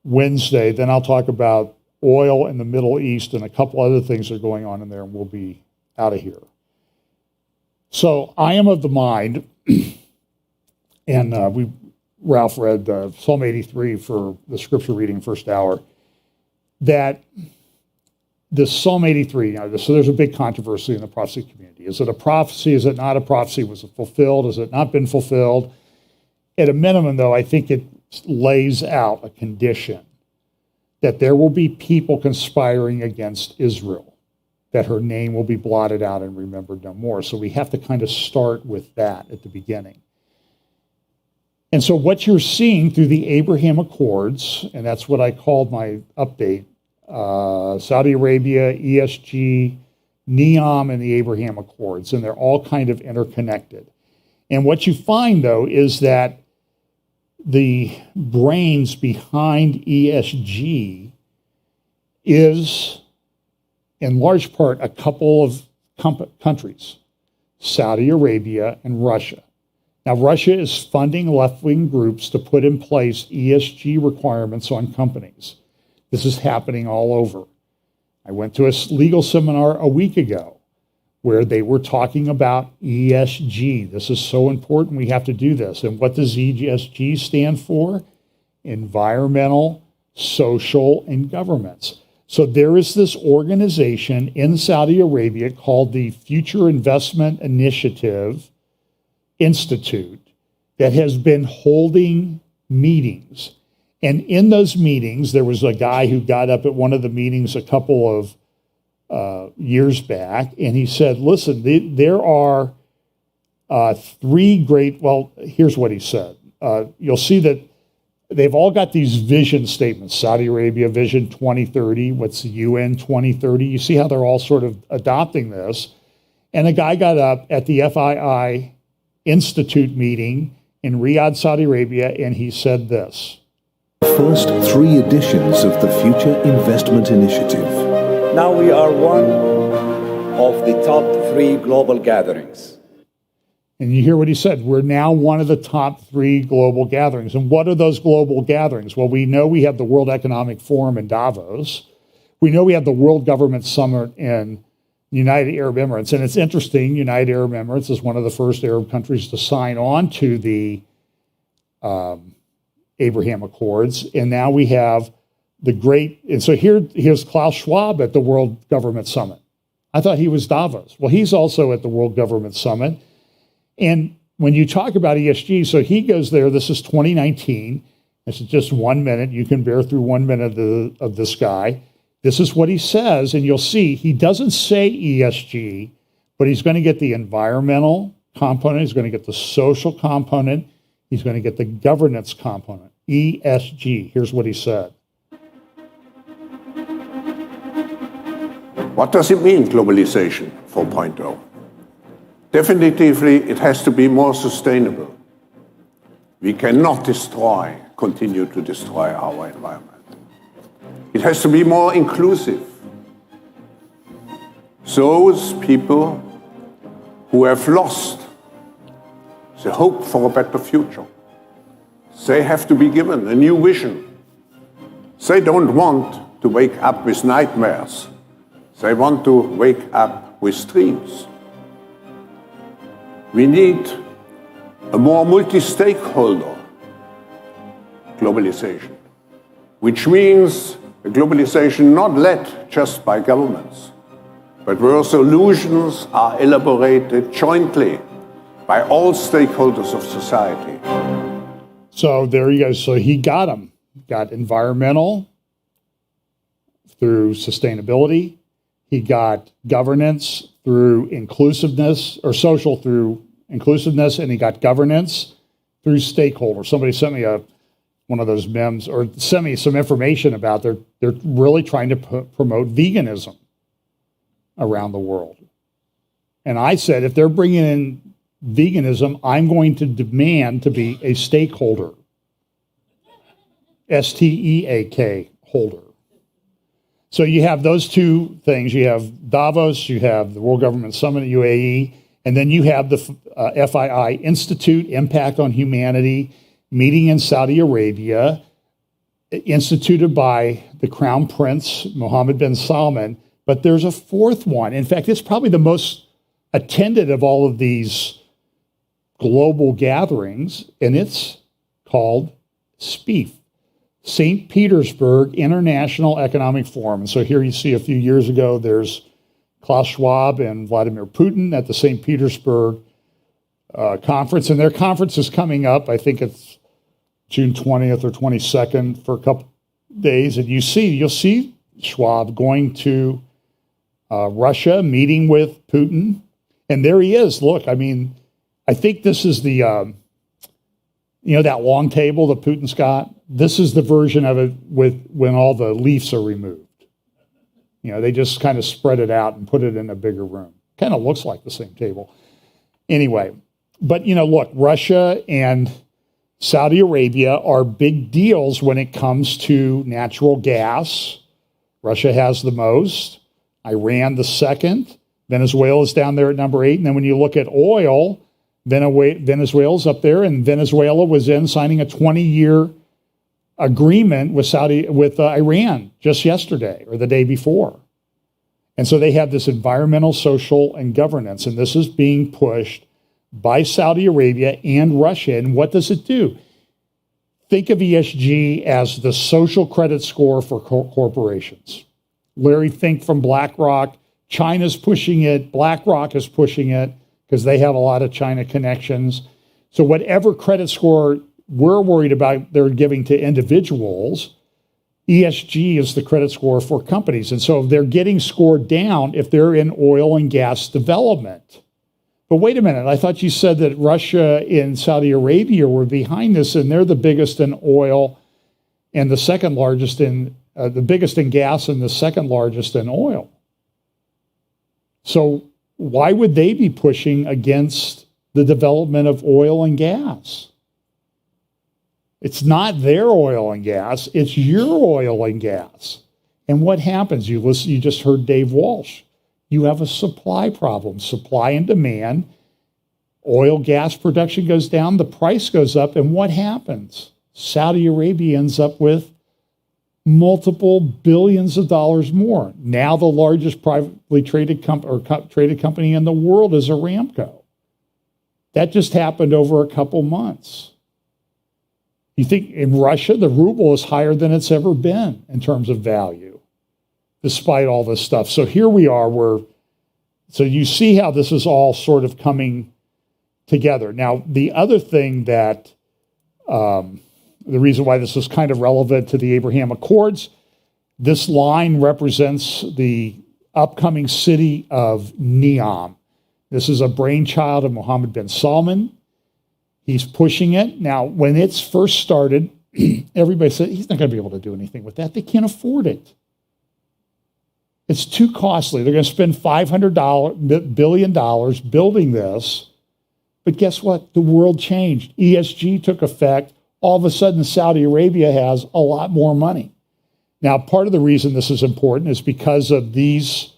Wednesday. Then I'll talk about oil in the Middle East and a couple other things that are going on in there, and we'll be out of here. So I am of the mind, and Ralph read Psalm 83 for the scripture reading first hour, that this Psalm 83, so there's a big controversy in the prophecy community. Is it a prophecy? Is it not a prophecy? Was it fulfilled? Has it not been fulfilled? At a minimum, though, I think it lays out a condition that there will be people conspiring against Israel, that her name will be blotted out and remembered no more. So we have to kind of start with that at the beginning. And so what you're seeing through the Abraham Accords, and that's what I called my update, Saudi Arabia, ESG, NEOM, and the Abraham Accords, and they're all kind of interconnected. And what you find, though, is that the brains behind ESG is, in large part, a couple of countries, Saudi Arabia and Russia. Now, Russia is funding left-wing groups to put in place ESG requirements on companies. This is happening all over. I went to a legal seminar a week ago where they were talking about ESG. This is so important, we have to do this. And what does ESG stand for? Environmental, social, and governance. So there is this organization in Saudi Arabia called the Future Investment Initiative Institute that has been holding meetings. And in those meetings, there was a guy who got up at one of the meetings a couple of years back, and he said, listen, there are three great, well, here's what he said. You'll see that they've all got these vision statements. Saudi Arabia Vision 2030, what's the UN 2030? You see how they're all sort of adopting this. And a guy got up at the FII Institute meeting in Riyadh, Saudi Arabia, and he said this. First three editions of the Future Investment Initiative. Now we are one of the top 3 global gatherings. And you hear what he said. We're now one of the top 3 global gatherings. And what are those global gatherings? Well, we know we have the World Economic Forum in Davos. We know we have the World Government Summit in United Arab Emirates. And it's interesting, United Arab Emirates is one of the first Arab countries to sign on to the Abraham Accords. And now we have and so here's Klaus Schwab at the World Government Summit. I thought he was Davos. Well, he's also at the World Government Summit. And when you talk about ESG, so he goes there, this is 2019. This is just 1 minute. You can bear through 1 minute of this guy. This is what he says, and you'll see he doesn't say ESG, but he's going to get the environmental component, he's going to get the social component, he's going to get the governance component, ESG. Here's what he said. What does it mean, globalization 4.0? Definitively, it has to be more sustainable. We cannot continue to destroy our environment. It has to be more inclusive. Those people who have lost the hope for a better future, they have to be given a new vision. They don't want to wake up with nightmares. They want to wake up with dreams. We need a more multi-stakeholder globalization, which means a globalization not led just by governments, but where solutions are elaborated jointly by all stakeholders of society. So there you go. So he got them. Got environmental through sustainability. He got governance through inclusiveness, or social through inclusiveness, and he got governance through stakeholders. Somebody sent me one of those memes, or sent me some information about they're really trying to promote veganism around the world. And I said, if they're bringing in veganism, I'm going to demand to be a stakeholder. STEAK holder. So you have those two things. You have Davos, you have the World Government Summit at UAE, and then you have the FII Institute, Impact on Humanity, meeting in Saudi Arabia, instituted by the Crown Prince, Mohammed bin Salman. But there's a fourth one. In fact, it's probably the most attended of all of these global gatherings, and it's called SPEEF. St. Petersburg International Economic Forum. And so here you see a few years ago, there's Klaus Schwab and Vladimir Putin at the St. Petersburg conference. And their conference is coming up. I think it's June 20th or 22nd for a couple days. And you'll see Schwab going to Russia, meeting with Putin. And there he is. Look, I mean, I think this is the, that long table that Putin's got. This is the version of it with when all the leaves are removed. They just kind of spread it out and put it in a bigger room. Kind of looks like the same table. Anyway, but look, Russia and Saudi Arabia are big deals when it comes to natural gas. Russia has the most, Iran the second, Venezuela's down there at number 8. And then when you look at oil, Venezuela's up there, and Venezuela was signing a 20-year agreement with Iran just yesterday or the day before. And so they have this environmental, social, and governance, and this is being pushed by Saudi Arabia and Russia. And what does it do? Think of ESG as the social credit score for corporations. Larry Fink from BlackRock, China's pushing it, BlackRock is pushing it because they have a lot of China connections. So whatever credit score we're worried about they're giving to individuals, ESG is the credit score for companies. And so they're getting scored down if they're in oil and gas development. But wait a minute, I thought you said that Russia and Saudi Arabia were behind this, and they're the biggest in oil and the second largest the biggest in gas and the second largest in oil. So why would they be pushing against the development of oil and gas? It's not their oil and gas, it's your oil and gas. And what happens? You just heard Dave Walsh. You have a supply problem, supply and demand. Oil, gas production goes down, the price goes up, and what happens? Saudi Arabia ends up with multiple billions of dollars more. Now the largest privately traded company in the world is Aramco. That just happened over a couple months. You think in Russia, the ruble is higher than it's ever been in terms of value, despite all this stuff. So here we are, so you see how this is all sort of coming together. Now, the other thing that, the reason why this is kind of relevant to the Abraham Accords, this line represents the upcoming city of Neom. This is a brainchild of Mohammed bin Salman. He's pushing it. Now, when it's first started, everybody said, he's not going to be able to do anything with that. They can't afford it. It's too costly. They're going to spend $500 billion building this. But guess what? The world changed. ESG took effect. All of a sudden, Saudi Arabia has a lot more money. Now, part of the reason this is important is because of these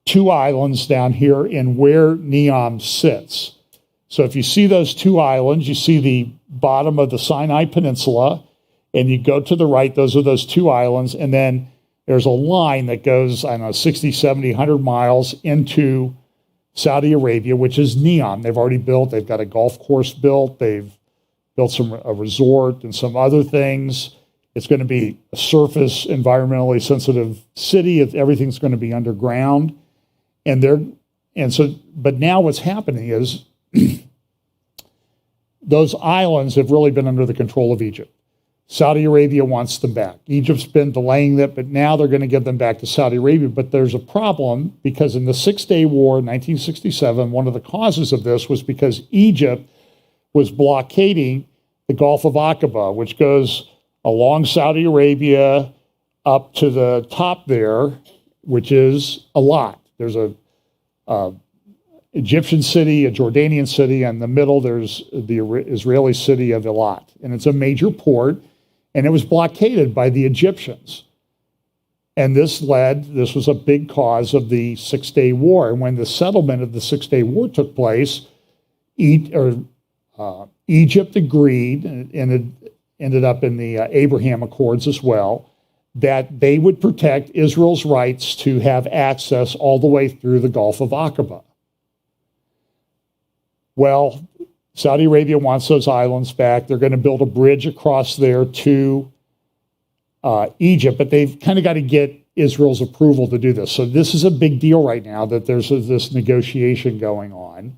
two islands down here and where Neom sits. So if you see those two islands, you see the bottom of the Sinai Peninsula, and you go to the right, those are those two islands, and then there's a line that goes, I don't know, 60, 70, 100 miles into Saudi Arabia, which is Neom. They've got a golf course built, they've built a resort and some other things. It's going to be a surface, environmentally sensitive city. Everything's going to be underground. But now what's happening is those islands have really been under the control of Egypt. Saudi Arabia wants them back. Egypt's been delaying that, but now they're going to give them back to Saudi Arabia. But there's a problem because in the Six-Day War in 1967, one of the causes of this was because Egypt was blockading the Gulf of Aqaba, which goes along Saudi Arabia up to the top there, which is Eilat. There's a Egyptian city, a Jordanian city, and in the middle there's the Israeli city of Eilat. And it's a major port, and it was blockaded by the Egyptians. And this was a big cause of the Six-Day War. And when the settlement of the Six-Day War took place, Egypt agreed, and it ended up in the Abraham Accords as well, that they would protect Israel's rights to have access all the way through the Gulf of Aqaba. Well, Saudi Arabia wants those islands back. They're going to build a bridge across there to Egypt, but they've kind of got to get Israel's approval to do this. So this is a big deal right now that there's this negotiation going on.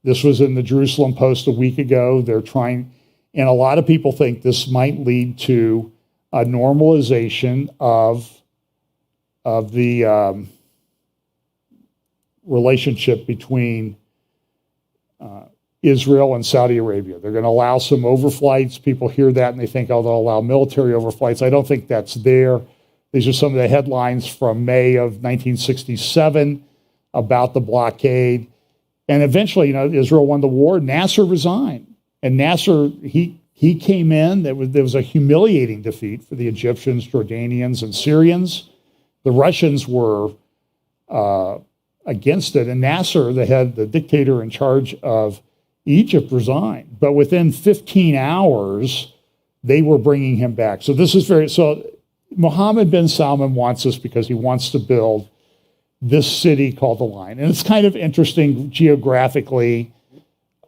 This was in the Jerusalem Post a week ago. They're trying, and a lot of people think this might lead to a normalization of the relationship between Israel and Saudi Arabia. They're going to allow some overflights. People hear that and they think, oh, they'll allow military overflights. I don't think that's there. These are some of the headlines from May of 1967 about the blockade. And eventually, Israel won the war. Nasser resigned. And Nasser, he came in. There was a humiliating defeat for the Egyptians, Jordanians, and Syrians. The Russians were against it. And Nasser, the dictator in charge of Egypt, resigned. But within 15 hours, they were bringing him back. So Mohammed bin Salman wants this because he wants to build this city called the Line. And it's kind of interesting geographically.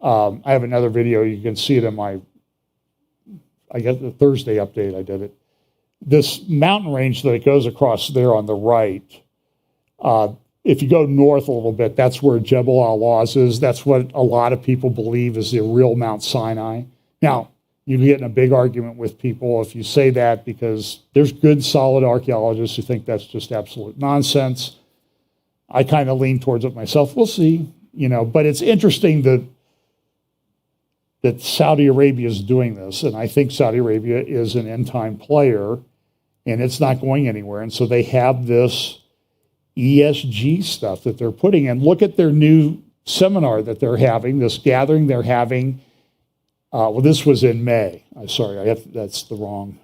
I have another video. You can see it in I guess the Thursday update I did it. This mountain range that it goes across there on the right, if you go north a little bit, that's where Jebel al-Lawz is. That's what a lot of people believe is the real Mount Sinai. Now, you get in a big argument with people if you say that, because there's good, solid archaeologists who think that's just absolute nonsense. I kind of lean towards it myself. We'll see, but it's interesting that Saudi Arabia is doing this, and I think Saudi Arabia is an end-time player, and it's not going anywhere. And so they have this ESG stuff that they're putting in. Look at their new seminar that they're having, this gathering they're having. This was in May. I'm sorry, that's the wrong.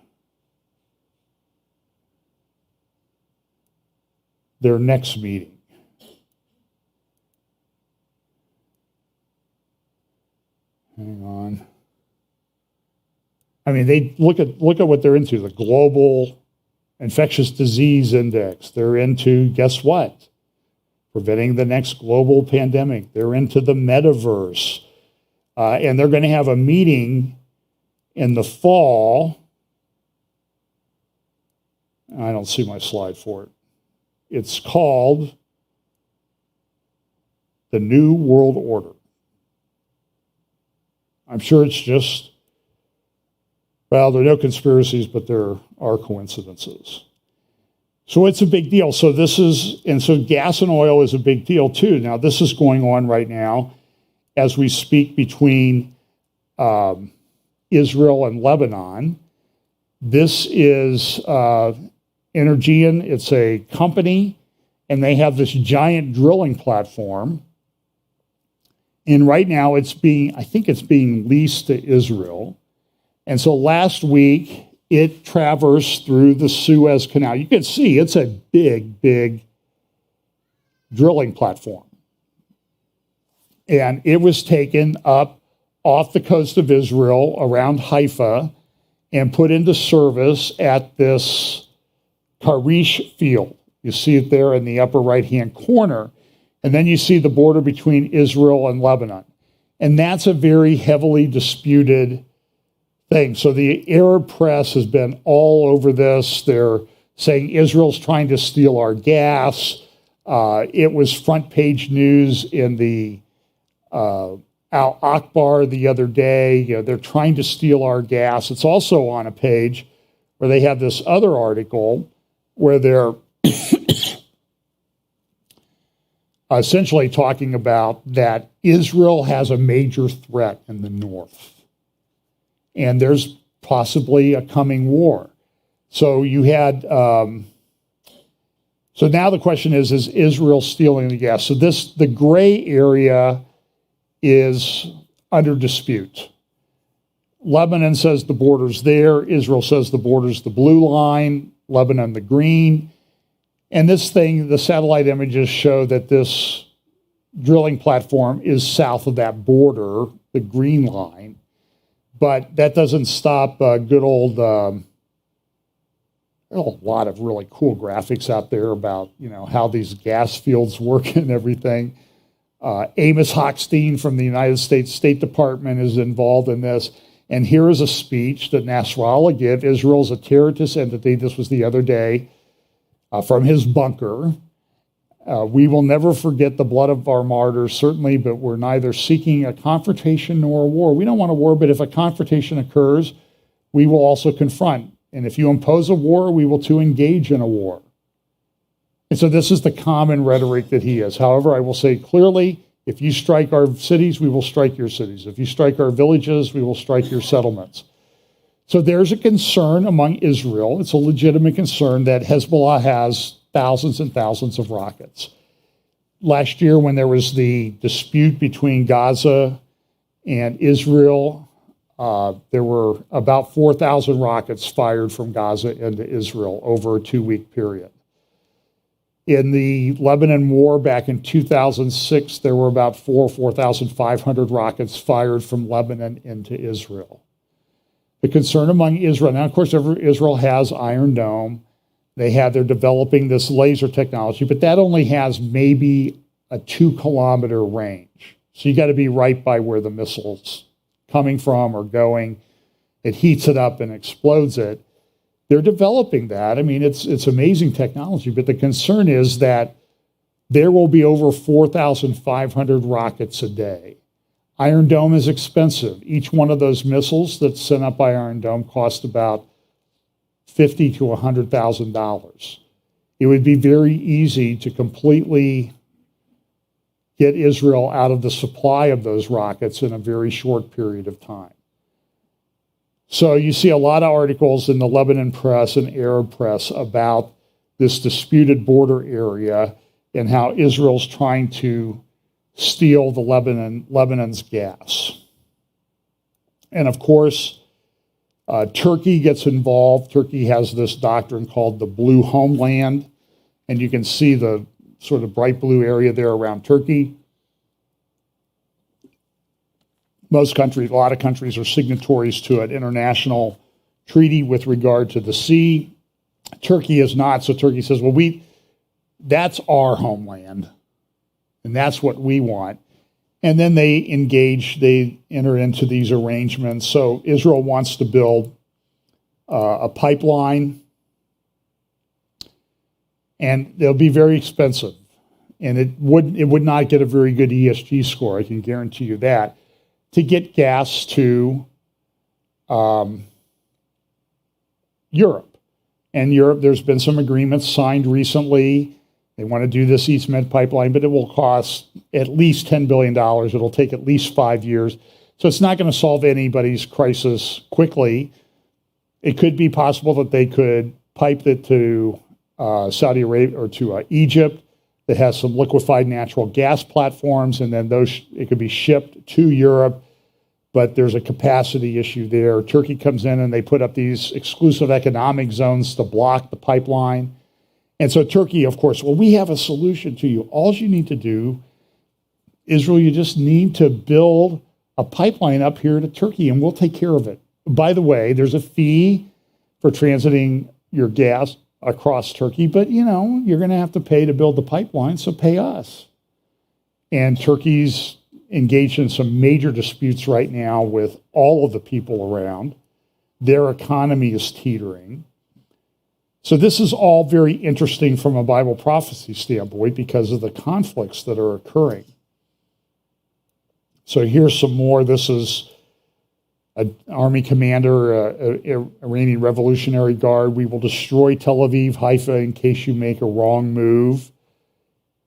Their next meeting. Hang on. I mean, they look at what they're into, the global infectious disease index. They're into, guess what? Preventing the next global pandemic. They're into the metaverse. And they're going to have a meeting in the fall. I don't see my slide for it. It's called the New World Order. I'm sure it's just, well, there are no conspiracies, but there are coincidences. So it's a big deal. So gas and oil is a big deal too. Now, this is going on right now as we speak between Israel and Lebanon. This is Energean, it's a company, and they have this giant drilling platform. And right now I think it's being leased to Israel. And so last week, it traversed through the Suez Canal. You can see it's a big, big drilling platform. And it was taken up off the coast of Israel around Haifa and put into service at this Karish field. You see it there in the upper right-hand corner. And then you see the border between Israel and Lebanon. And that's a very heavily disputed thing. So the Arab press has been all over this. They're saying Israel's trying to steal our gas. It was front page news in the Al Akbar the other day. You know, they're trying to steal our gas. It's also on a page where they have this other article where they're essentially talking about that Israel has a major threat in the north. And there's possibly a coming war. So you had, so now the question is Israel stealing the gas? So the gray area is under dispute. Lebanon says the border's there. Israel says the border's the blue line, Lebanon the green. And this thing, the satellite images show that this drilling platform is south of that border, the green line. But that doesn't stop good old, there's a lot of really cool graphics out there about, you know, how these gas fields work and everything. Amos Hochstein from the United States State Department is involved in this. And here is a speech that Nasrallah gave. Israel's a terrorist entity. This was the other day from his bunker. We will never forget the blood of our martyrs, certainly, but we're neither seeking a confrontation nor a war. We don't want a war, but if a confrontation occurs, we will also confront. And if you impose a war, we will too engage in a war. And so this is the common rhetoric that he has. However, I will say clearly, if you strike our cities, we will strike your cities. If you strike our villages, we will strike your settlements. So there's a concern among Israel. It's a legitimate concern that Hezbollah has thousands and thousands of rockets. Last year, when there was the dispute between Gaza and Israel, there were about 4,000 rockets fired from Gaza into Israel over a 2-week period. In the Lebanon war back in 2006, there were about 4,500 rockets fired from Lebanon into Israel. The concern among Israel, now of course Israel has Iron Dome. They're developing this laser technology, but that only has maybe a 2-kilometer range. So you got to be right by where the missile's coming from or going. It heats it up and explodes it. They're developing that. I mean, it's amazing technology, but the concern is that there will be over 4,500 rockets a day. Iron Dome is expensive. Each one of those missiles that's sent up by Iron Dome cost about $50,000 to $100,000. It would be very easy to completely get Israel out of the supply of those rockets in a very short period of time. So you see a lot of articles in the Lebanon press and Arab press about this disputed border area and how Israel's trying to steal the Lebanon's gas. And of course, Turkey gets involved. Turkey has this doctrine called the Blue Homeland, and you can see the sort of bright blue area there around Turkey. Most countries, a lot of countries are signatories to an international treaty with regard to the sea. Turkey is not, so Turkey says, well, that's our homeland, and that's what we want. And then they enter into these arrangements. So Israel wants to build a pipeline, and they'll be very expensive. And it would not get a very good ESG score, I can guarantee you that, to get gas to Europe. And Europe, there's been some agreements signed recently. They want to do this East Med pipeline, but it will cost at least $10 billion. It'll take at least 5 years. So it's not going to solve anybody's crisis quickly. It could be possible that they could pipe it to Saudi Arabia or to Egypt that has some liquefied natural gas platforms, and then it could be shipped to Europe, but there's a capacity issue there. Turkey comes in and they put up these exclusive economic zones to block the pipeline. And so Turkey, of course, well, we have a solution to you. All you need to do, Israel, you just need to build a pipeline up here to Turkey and we'll take care of it. By the way, there's a fee for transiting your gas across Turkey, but you're going to have to pay to build the pipeline, so pay us. And Turkey's engaged in some major disputes right now with all of the people around. Their economy is teetering. So this is all very interesting from a Bible prophecy standpoint because of the conflicts that are occurring. So here's some more. This is an army commander, Iranian Revolutionary Guard. We will destroy Tel Aviv, Haifa, in case you make a wrong move.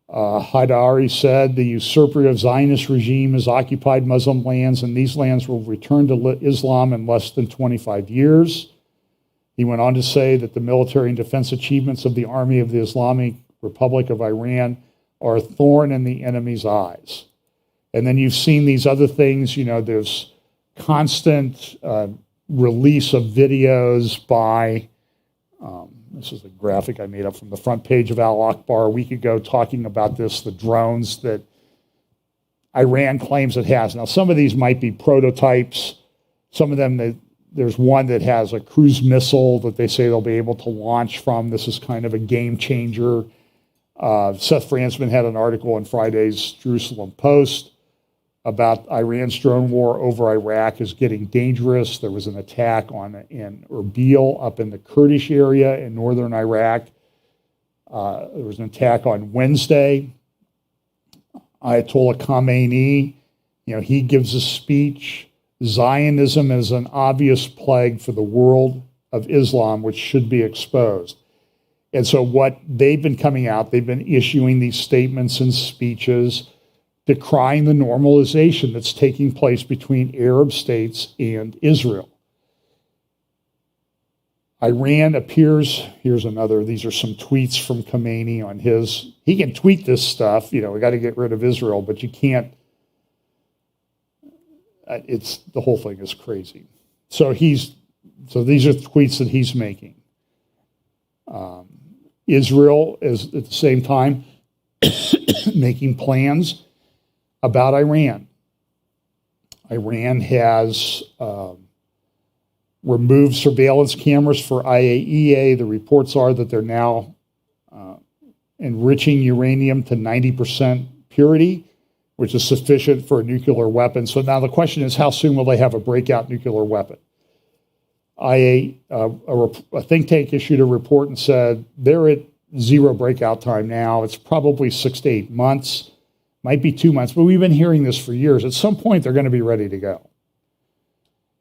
Harari said the usurper of Zionist regime has occupied Muslim lands, and these lands will return to Islam in less than 25 years. He went on to say that the military and defense achievements of the Army of the Islamic Republic of Iran are a thorn in the enemy's eyes. And then you've seen these other things, there's constant release of videos by, this is a graphic I made up from the front page of Al Akbar a week ago talking about this, the drones that Iran claims it has. Now, some of these might be prototypes. Some of them, there's one that has a cruise missile that they say they'll be able to launch from. This is kind of a game changer. Seth Franzman had an article in Friday's Jerusalem Post about Iran's drone war over Iraq is getting dangerous. There was an attack in Erbil up in the Kurdish area in northern Iraq. There was an attack on Wednesday. Ayatollah Khamenei, he gives a speech. Zionism is an obvious plague for the world of Islam, which should be exposed. And so what they've been coming out, they've been issuing these statements and speeches decrying the normalization that's taking place between Arab states and Israel. Iran appears, here's another, these are some tweets from Khamenei on he can tweet this stuff, we got to get rid of Israel, but you can't, the whole thing is crazy. So these are tweets that he's making. Israel is at the same time making plans about Iran. Iran has removed surveillance cameras for IAEA. The reports are that they're now enriching uranium to 90% purity, which is sufficient for a nuclear weapon. So now the question is, how soon will they have a breakout nuclear weapon? A think tank issued a report and said they're at zero breakout time now. It's probably 6 to 8 months. Might be 2 months, but we've been hearing this for years. At some point, they're going to be ready to go.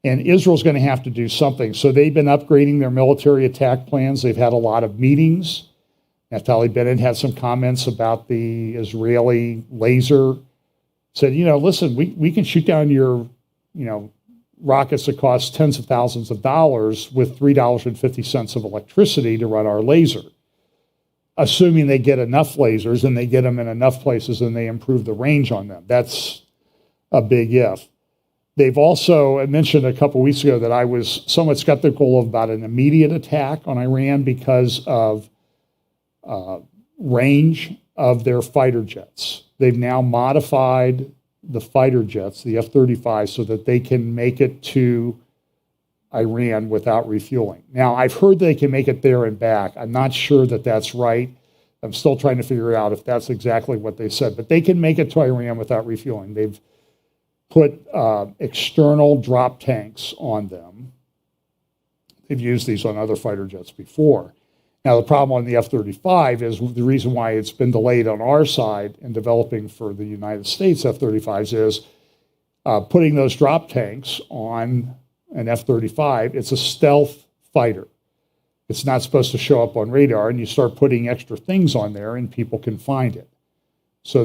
And Israel's going to have to do something. So they've been upgrading their military attack plans. They've had a lot of meetings. Naftali Bennett had some comments about the Israeli laser. Said, listen, we can shoot down your, rockets that cost tens of thousands of dollars with $3.50 of electricity to run our laser. Assuming they get enough lasers and they get them in enough places and they improve the range on them. That's a big if. They've also, I mentioned a couple weeks ago that I was somewhat skeptical about an immediate attack on Iran because of range of their fighter jets. They've now modified the fighter jets, the F-35, so that they can make it to Iran without refueling. Now, I've heard they can make it there and back. I'm not sure that that's right. I'm still trying to figure out if that's exactly what they said. But they can make it to Iran without refueling. They've put external drop tanks on them. They've used these on other fighter jets before. Now, the problem on the F-35 is the reason why it's been delayed on our side in developing for the United States F-35s is putting those drop tanks on an F-35. It's a stealth fighter. It's not supposed to show up on radar, and you start putting extra things on there and people can find it. So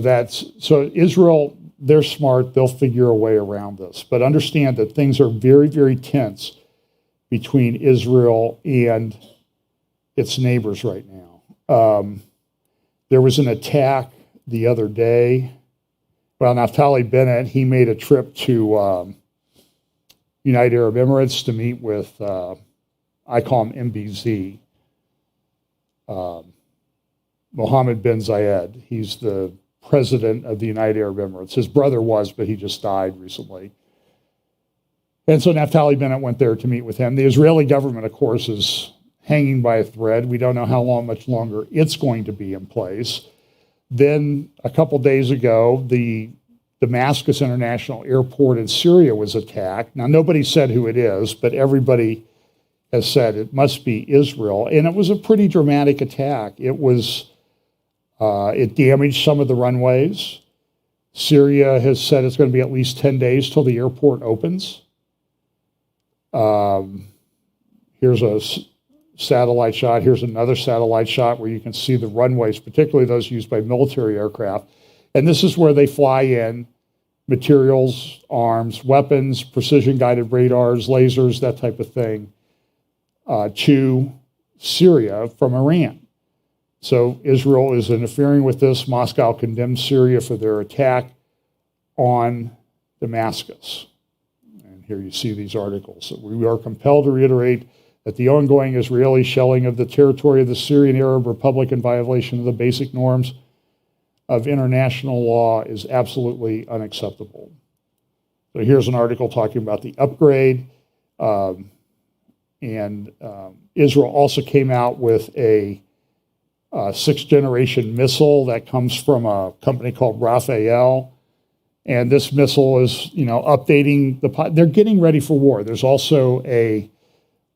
Israel, they're smart. They'll figure a way around this. But understand that things are very, very tense between Israel and its neighbors right now. There was an attack the other day. Well, Naftali Bennett, he made a trip to United Arab Emirates to meet with, I call him MBZ, Mohammed bin Zayed. He's the president of the United Arab Emirates. His brother was, but he just died recently. And so Naftali Bennett went there to meet with him. The Israeli government, of course, is hanging by a thread. We don't know how much longer it's going to be in place. Then a couple days ago, the Damascus International Airport in Syria was attacked. Now, nobody said who it is, but everybody has said it must be Israel. And it was a pretty dramatic attack. It damaged some of the runways. Syria has said it's going to be at least 10 days till the airport opens. Here's a satellite shot. Here's another satellite shot where you can see the runways, particularly those used by military aircraft. And this is where they fly in materials, arms, weapons, precision-guided radars, lasers, that type of thing, to Syria from Iran. So Israel is interfering with this. Moscow condemns Syria for their attack on Damascus. And here you see these articles. We are compelled to reiterate that the ongoing Israeli shelling of the territory of the Syrian Arab Republic in violation of the basic norms of international law is absolutely unacceptable. So here's an article talking about the upgrade. Israel also came out with a sixth-generation missile that comes from a company called Rafael. And this missile is, updating they're getting ready for war. There's also a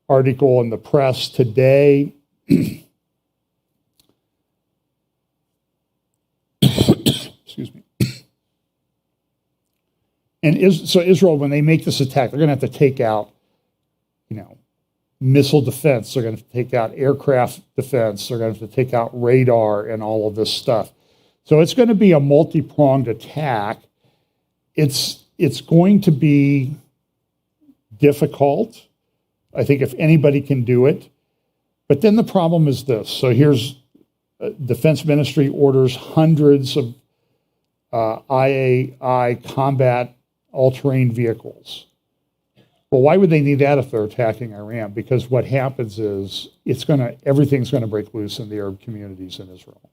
article in the press today. Excuse me. And so Israel, when they make this attack, they're going to have to take out, missile defense. They're going to take out aircraft defense. They're going to have to take out radar and all of this stuff. So it's going to be a multi-pronged attack. It's going to be difficult. I think if anybody can do it. But then the problem is this. So here's Defense Ministry orders hundreds of IAI combat all-terrain vehicles. Well, why would they need that if they're attacking Iran? Because what happens is everything's going to break loose in the Arab communities in Israel.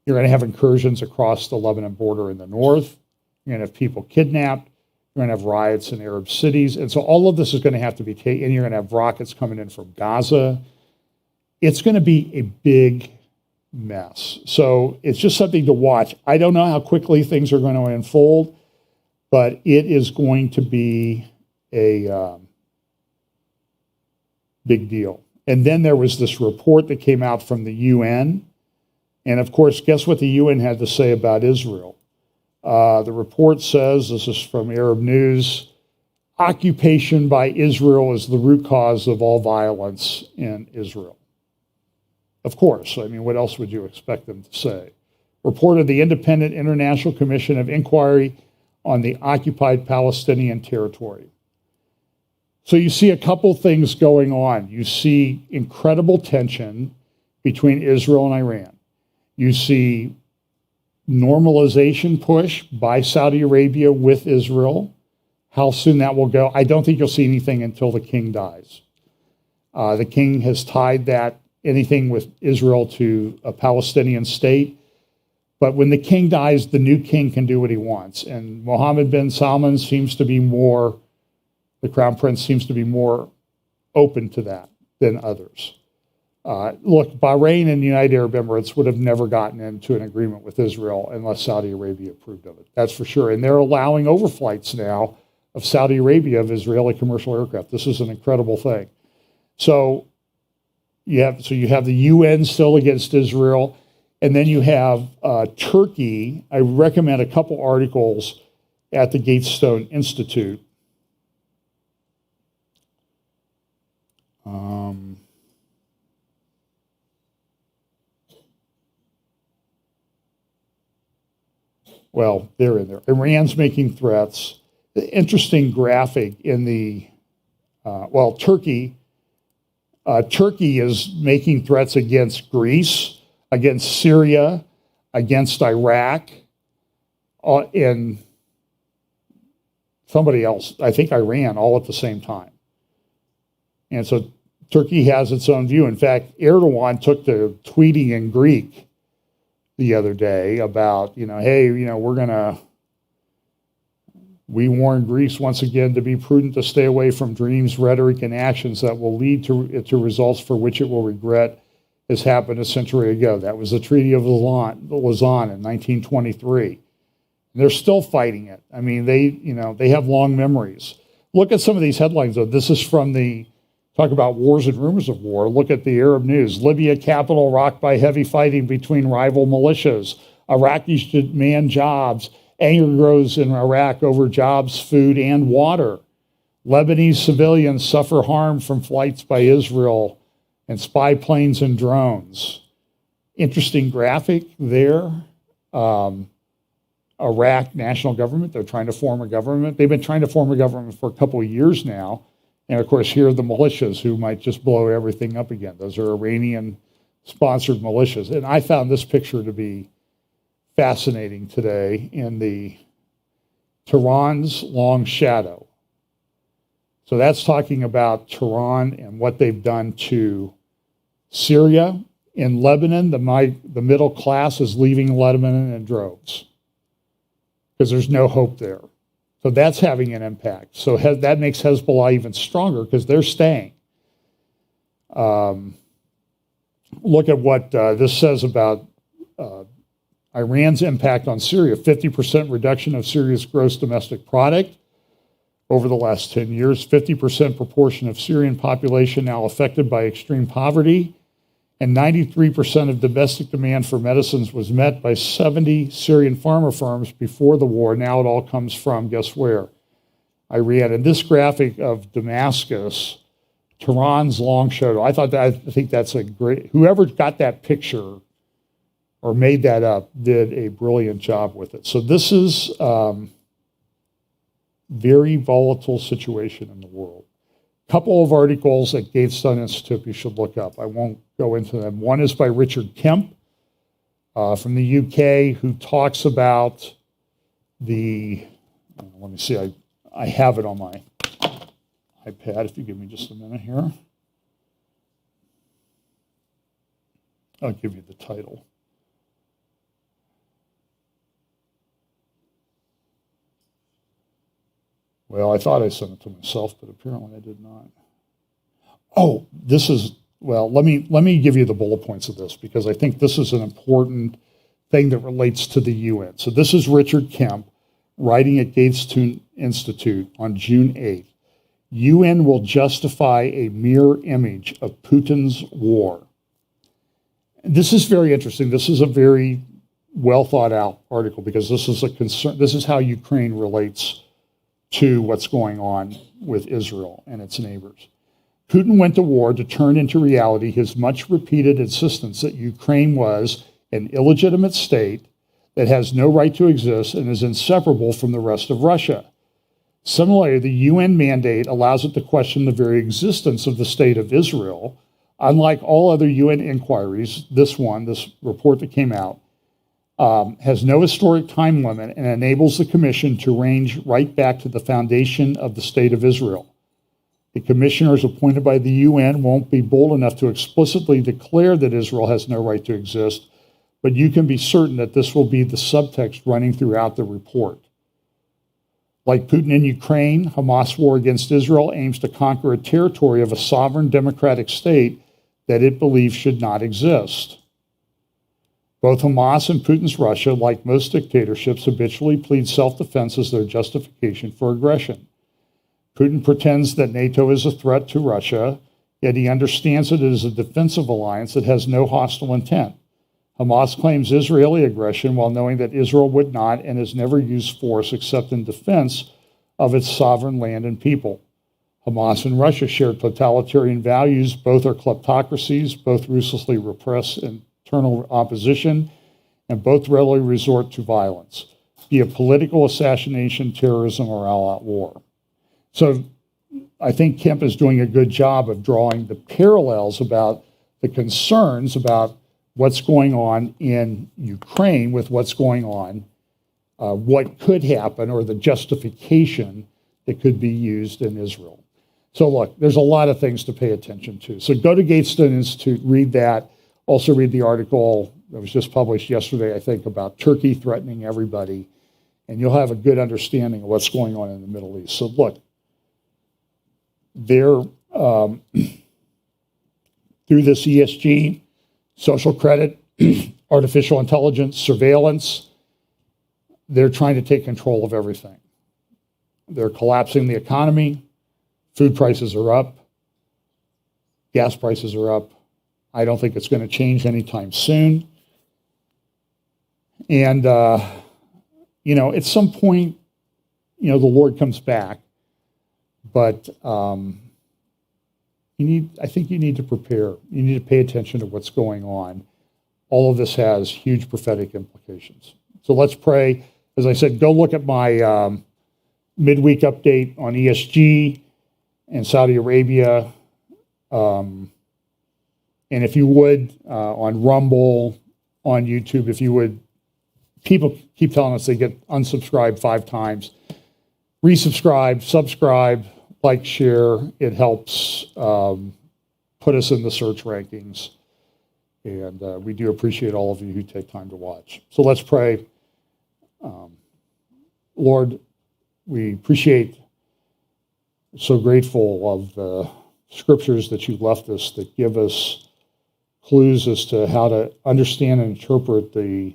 You're going to have incursions across the Lebanon border in the north. You're going to have people kidnapped. You're going to have riots in Arab cities. And so all of this is going to have to be taken. And you're going to have rockets coming in from Gaza. It's going to be a big mess. So it's just something to watch. I don't know how quickly things are going to unfold, but it is going to be a big deal. And then there was this report that came out from the UN. And of course, guess what the UN had to say about Israel? The report says, this is from Arab News, occupation by Israel is the root cause of all violence in Israel. Of course, what else would you expect them to say? Report of the Independent International Commission of Inquiry on the Occupied Palestinian Territory. So you see a couple things going on. You see incredible tension between Israel and Iran. You see normalization push by Saudi Arabia with Israel. How soon that will go, I don't think you'll see anything until the king dies. The king has tied anything with Israel to a Palestinian state. But when the king dies, the new king can do what he wants. And Mohammed bin Salman the crown prince seems to be more open to that than others. Look, Bahrain and the United Arab Emirates would have never gotten into an agreement with Israel unless Saudi Arabia approved of it. That's for sure. And they're allowing overflights now of Saudi Arabia of Israeli commercial aircraft. This is an incredible thing. So you have the UN still against Israel, and then you have Turkey. I recommend a couple articles at the Gatestone Institute. Well, they're in there. Iran's making threats. The interesting graphic in Turkey is making threats against Greece. against Syria, against Iraq, and somebody else, I think Iran, all at the same time. And so Turkey has its own view. In fact, Erdogan took to tweeting in Greek the other day about, hey, we warn Greece once again to be prudent to stay away from dreams, rhetoric, and actions that will lead to results for which it will regret, as happened a century ago. That was the Treaty of Lausanne in 1923. And they're still fighting it. I mean, they have long memories. Look at some of these headlines, though. This is from talk about wars and rumors of war. Look at the Arab news. Libya capital rocked by heavy fighting between rival militias. Iraqis demand jobs. Anger grows in Iraq over jobs, food, and water. Lebanese civilians suffer harm from flights by Israel and spy planes and drones. Interesting graphic there. Iraq national government, they're trying to form a government. They've been trying to form a government for a couple of years now. And of course, here are the militias who might just blow everything up again. Those are Iranian-sponsored militias. And I found this picture to be fascinating today in the Tehran's long shadow. So that's talking about Tehran and what they've done to Syria. In Lebanon, the middle class is leaving Lebanon in droves because there's no hope there. So that's having an impact. So that makes Hezbollah even stronger because they're staying. Look at what this says about Iran's impact on Syria. 50% reduction of Syria's gross domestic product over the last 10 years. 50% proportion of Syrian population now affected by extreme poverty. And 93% of domestic demand for medicines was met by 70 Syrian pharma firms before the war. Now it all comes from, guess where? Iran. And this graphic of Damascus, Tehran's long shadow, I think that's a great, whoever got that picture or made that up did a brilliant job with it. So this is very volatile situation in the world. Couple of articles at Gatestone Institute you should look up. I won't go into them. One is by Richard Kemp from the UK, who talks about let me see, I have it on my iPad, if you give me just a minute here. I'll give you the title. Well, I thought I sent it to myself, but apparently I did not. Oh, let me give you the bullet points of this because I think this is an important thing that relates to the UN. So this is Richard Kemp writing at Gatestone Institute on June 8th. UN will justify a mirror image of Putin's war. This is very interesting. This is a very well thought out article because this is a concern. This is how Ukraine relates to what's going on with Israel and its neighbors. Putin went to war to turn into reality his much repeated insistence that Ukraine was an illegitimate state that has no right to exist and is inseparable from the rest of Russia. Similarly, the UN mandate allows it to question the very existence of the state of Israel. Unlike all other UN inquiries, this report that came out, has no historic time limit and enables the commission to range right back to the foundation of the state of Israel. The commissioners appointed by the UN won't be bold enough to explicitly declare that Israel has no right to exist, but you can be certain that this will be the subtext running throughout the report. Like Putin in Ukraine, Hamas' war against Israel aims to conquer a territory of a sovereign democratic state that it believes should not exist. Both Hamas and Putin's Russia, like most dictatorships, habitually plead self-defense as their justification for aggression. Putin pretends that NATO is a threat to Russia, yet he understands that it is a defensive alliance that has no hostile intent. Hamas claims Israeli aggression while knowing that Israel would not and has never used force except in defense of its sovereign land and people. Hamas and Russia share totalitarian values. Both are kleptocracies, both ruthlessly repress internal opposition, and both readily resort to violence, be it political assassination, terrorism, or all-out war. So I think Kemp is doing a good job of drawing the parallels about the concerns about what's going on in Ukraine with what's going on, what could happen, or the justification that could be used in Israel. So look, there's a lot of things to pay attention to. So go to Gatestone Institute, read that. Also read the article that was just published yesterday, I think, about Turkey threatening everybody. And you'll have a good understanding of what's going on in the Middle East. So look, they're, through this ESG, social credit, artificial intelligence, surveillance, they're trying to take control of everything. They're collapsing the economy. Food prices are up. Gas prices are up. I don't think it's going to change anytime soon. And, at some point, the Lord comes back. But I think you need to prepare. You need to pay attention to what's going on. All of this has huge prophetic implications. So let's pray. As I said, go look at my midweek update on ESG and Saudi Arabia. And if you would, on Rumble, on YouTube, if you would, people keep telling us they get unsubscribed 5 times. Resubscribe, subscribe, like, share. It helps put us in the search rankings. And we do appreciate all of you who take time to watch. So let's pray. Lord, we appreciate, so grateful of the scriptures that you've left us that give us clues as to how to understand and interpret the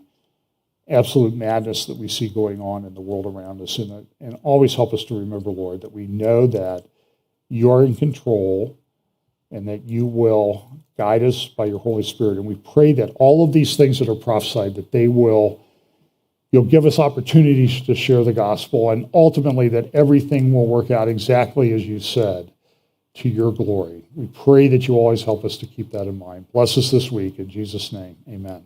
absolute madness that we see going on in the world around us. And always help us to remember, Lord, that we know that you are in control and that you will guide us by your Holy Spirit. And we pray that all of these things that are prophesied, that you'll give us opportunities to share the gospel, and ultimately that everything will work out exactly as you said, to your glory. We pray that you always help us to keep that in mind. Bless us this week. In Jesus' name, amen.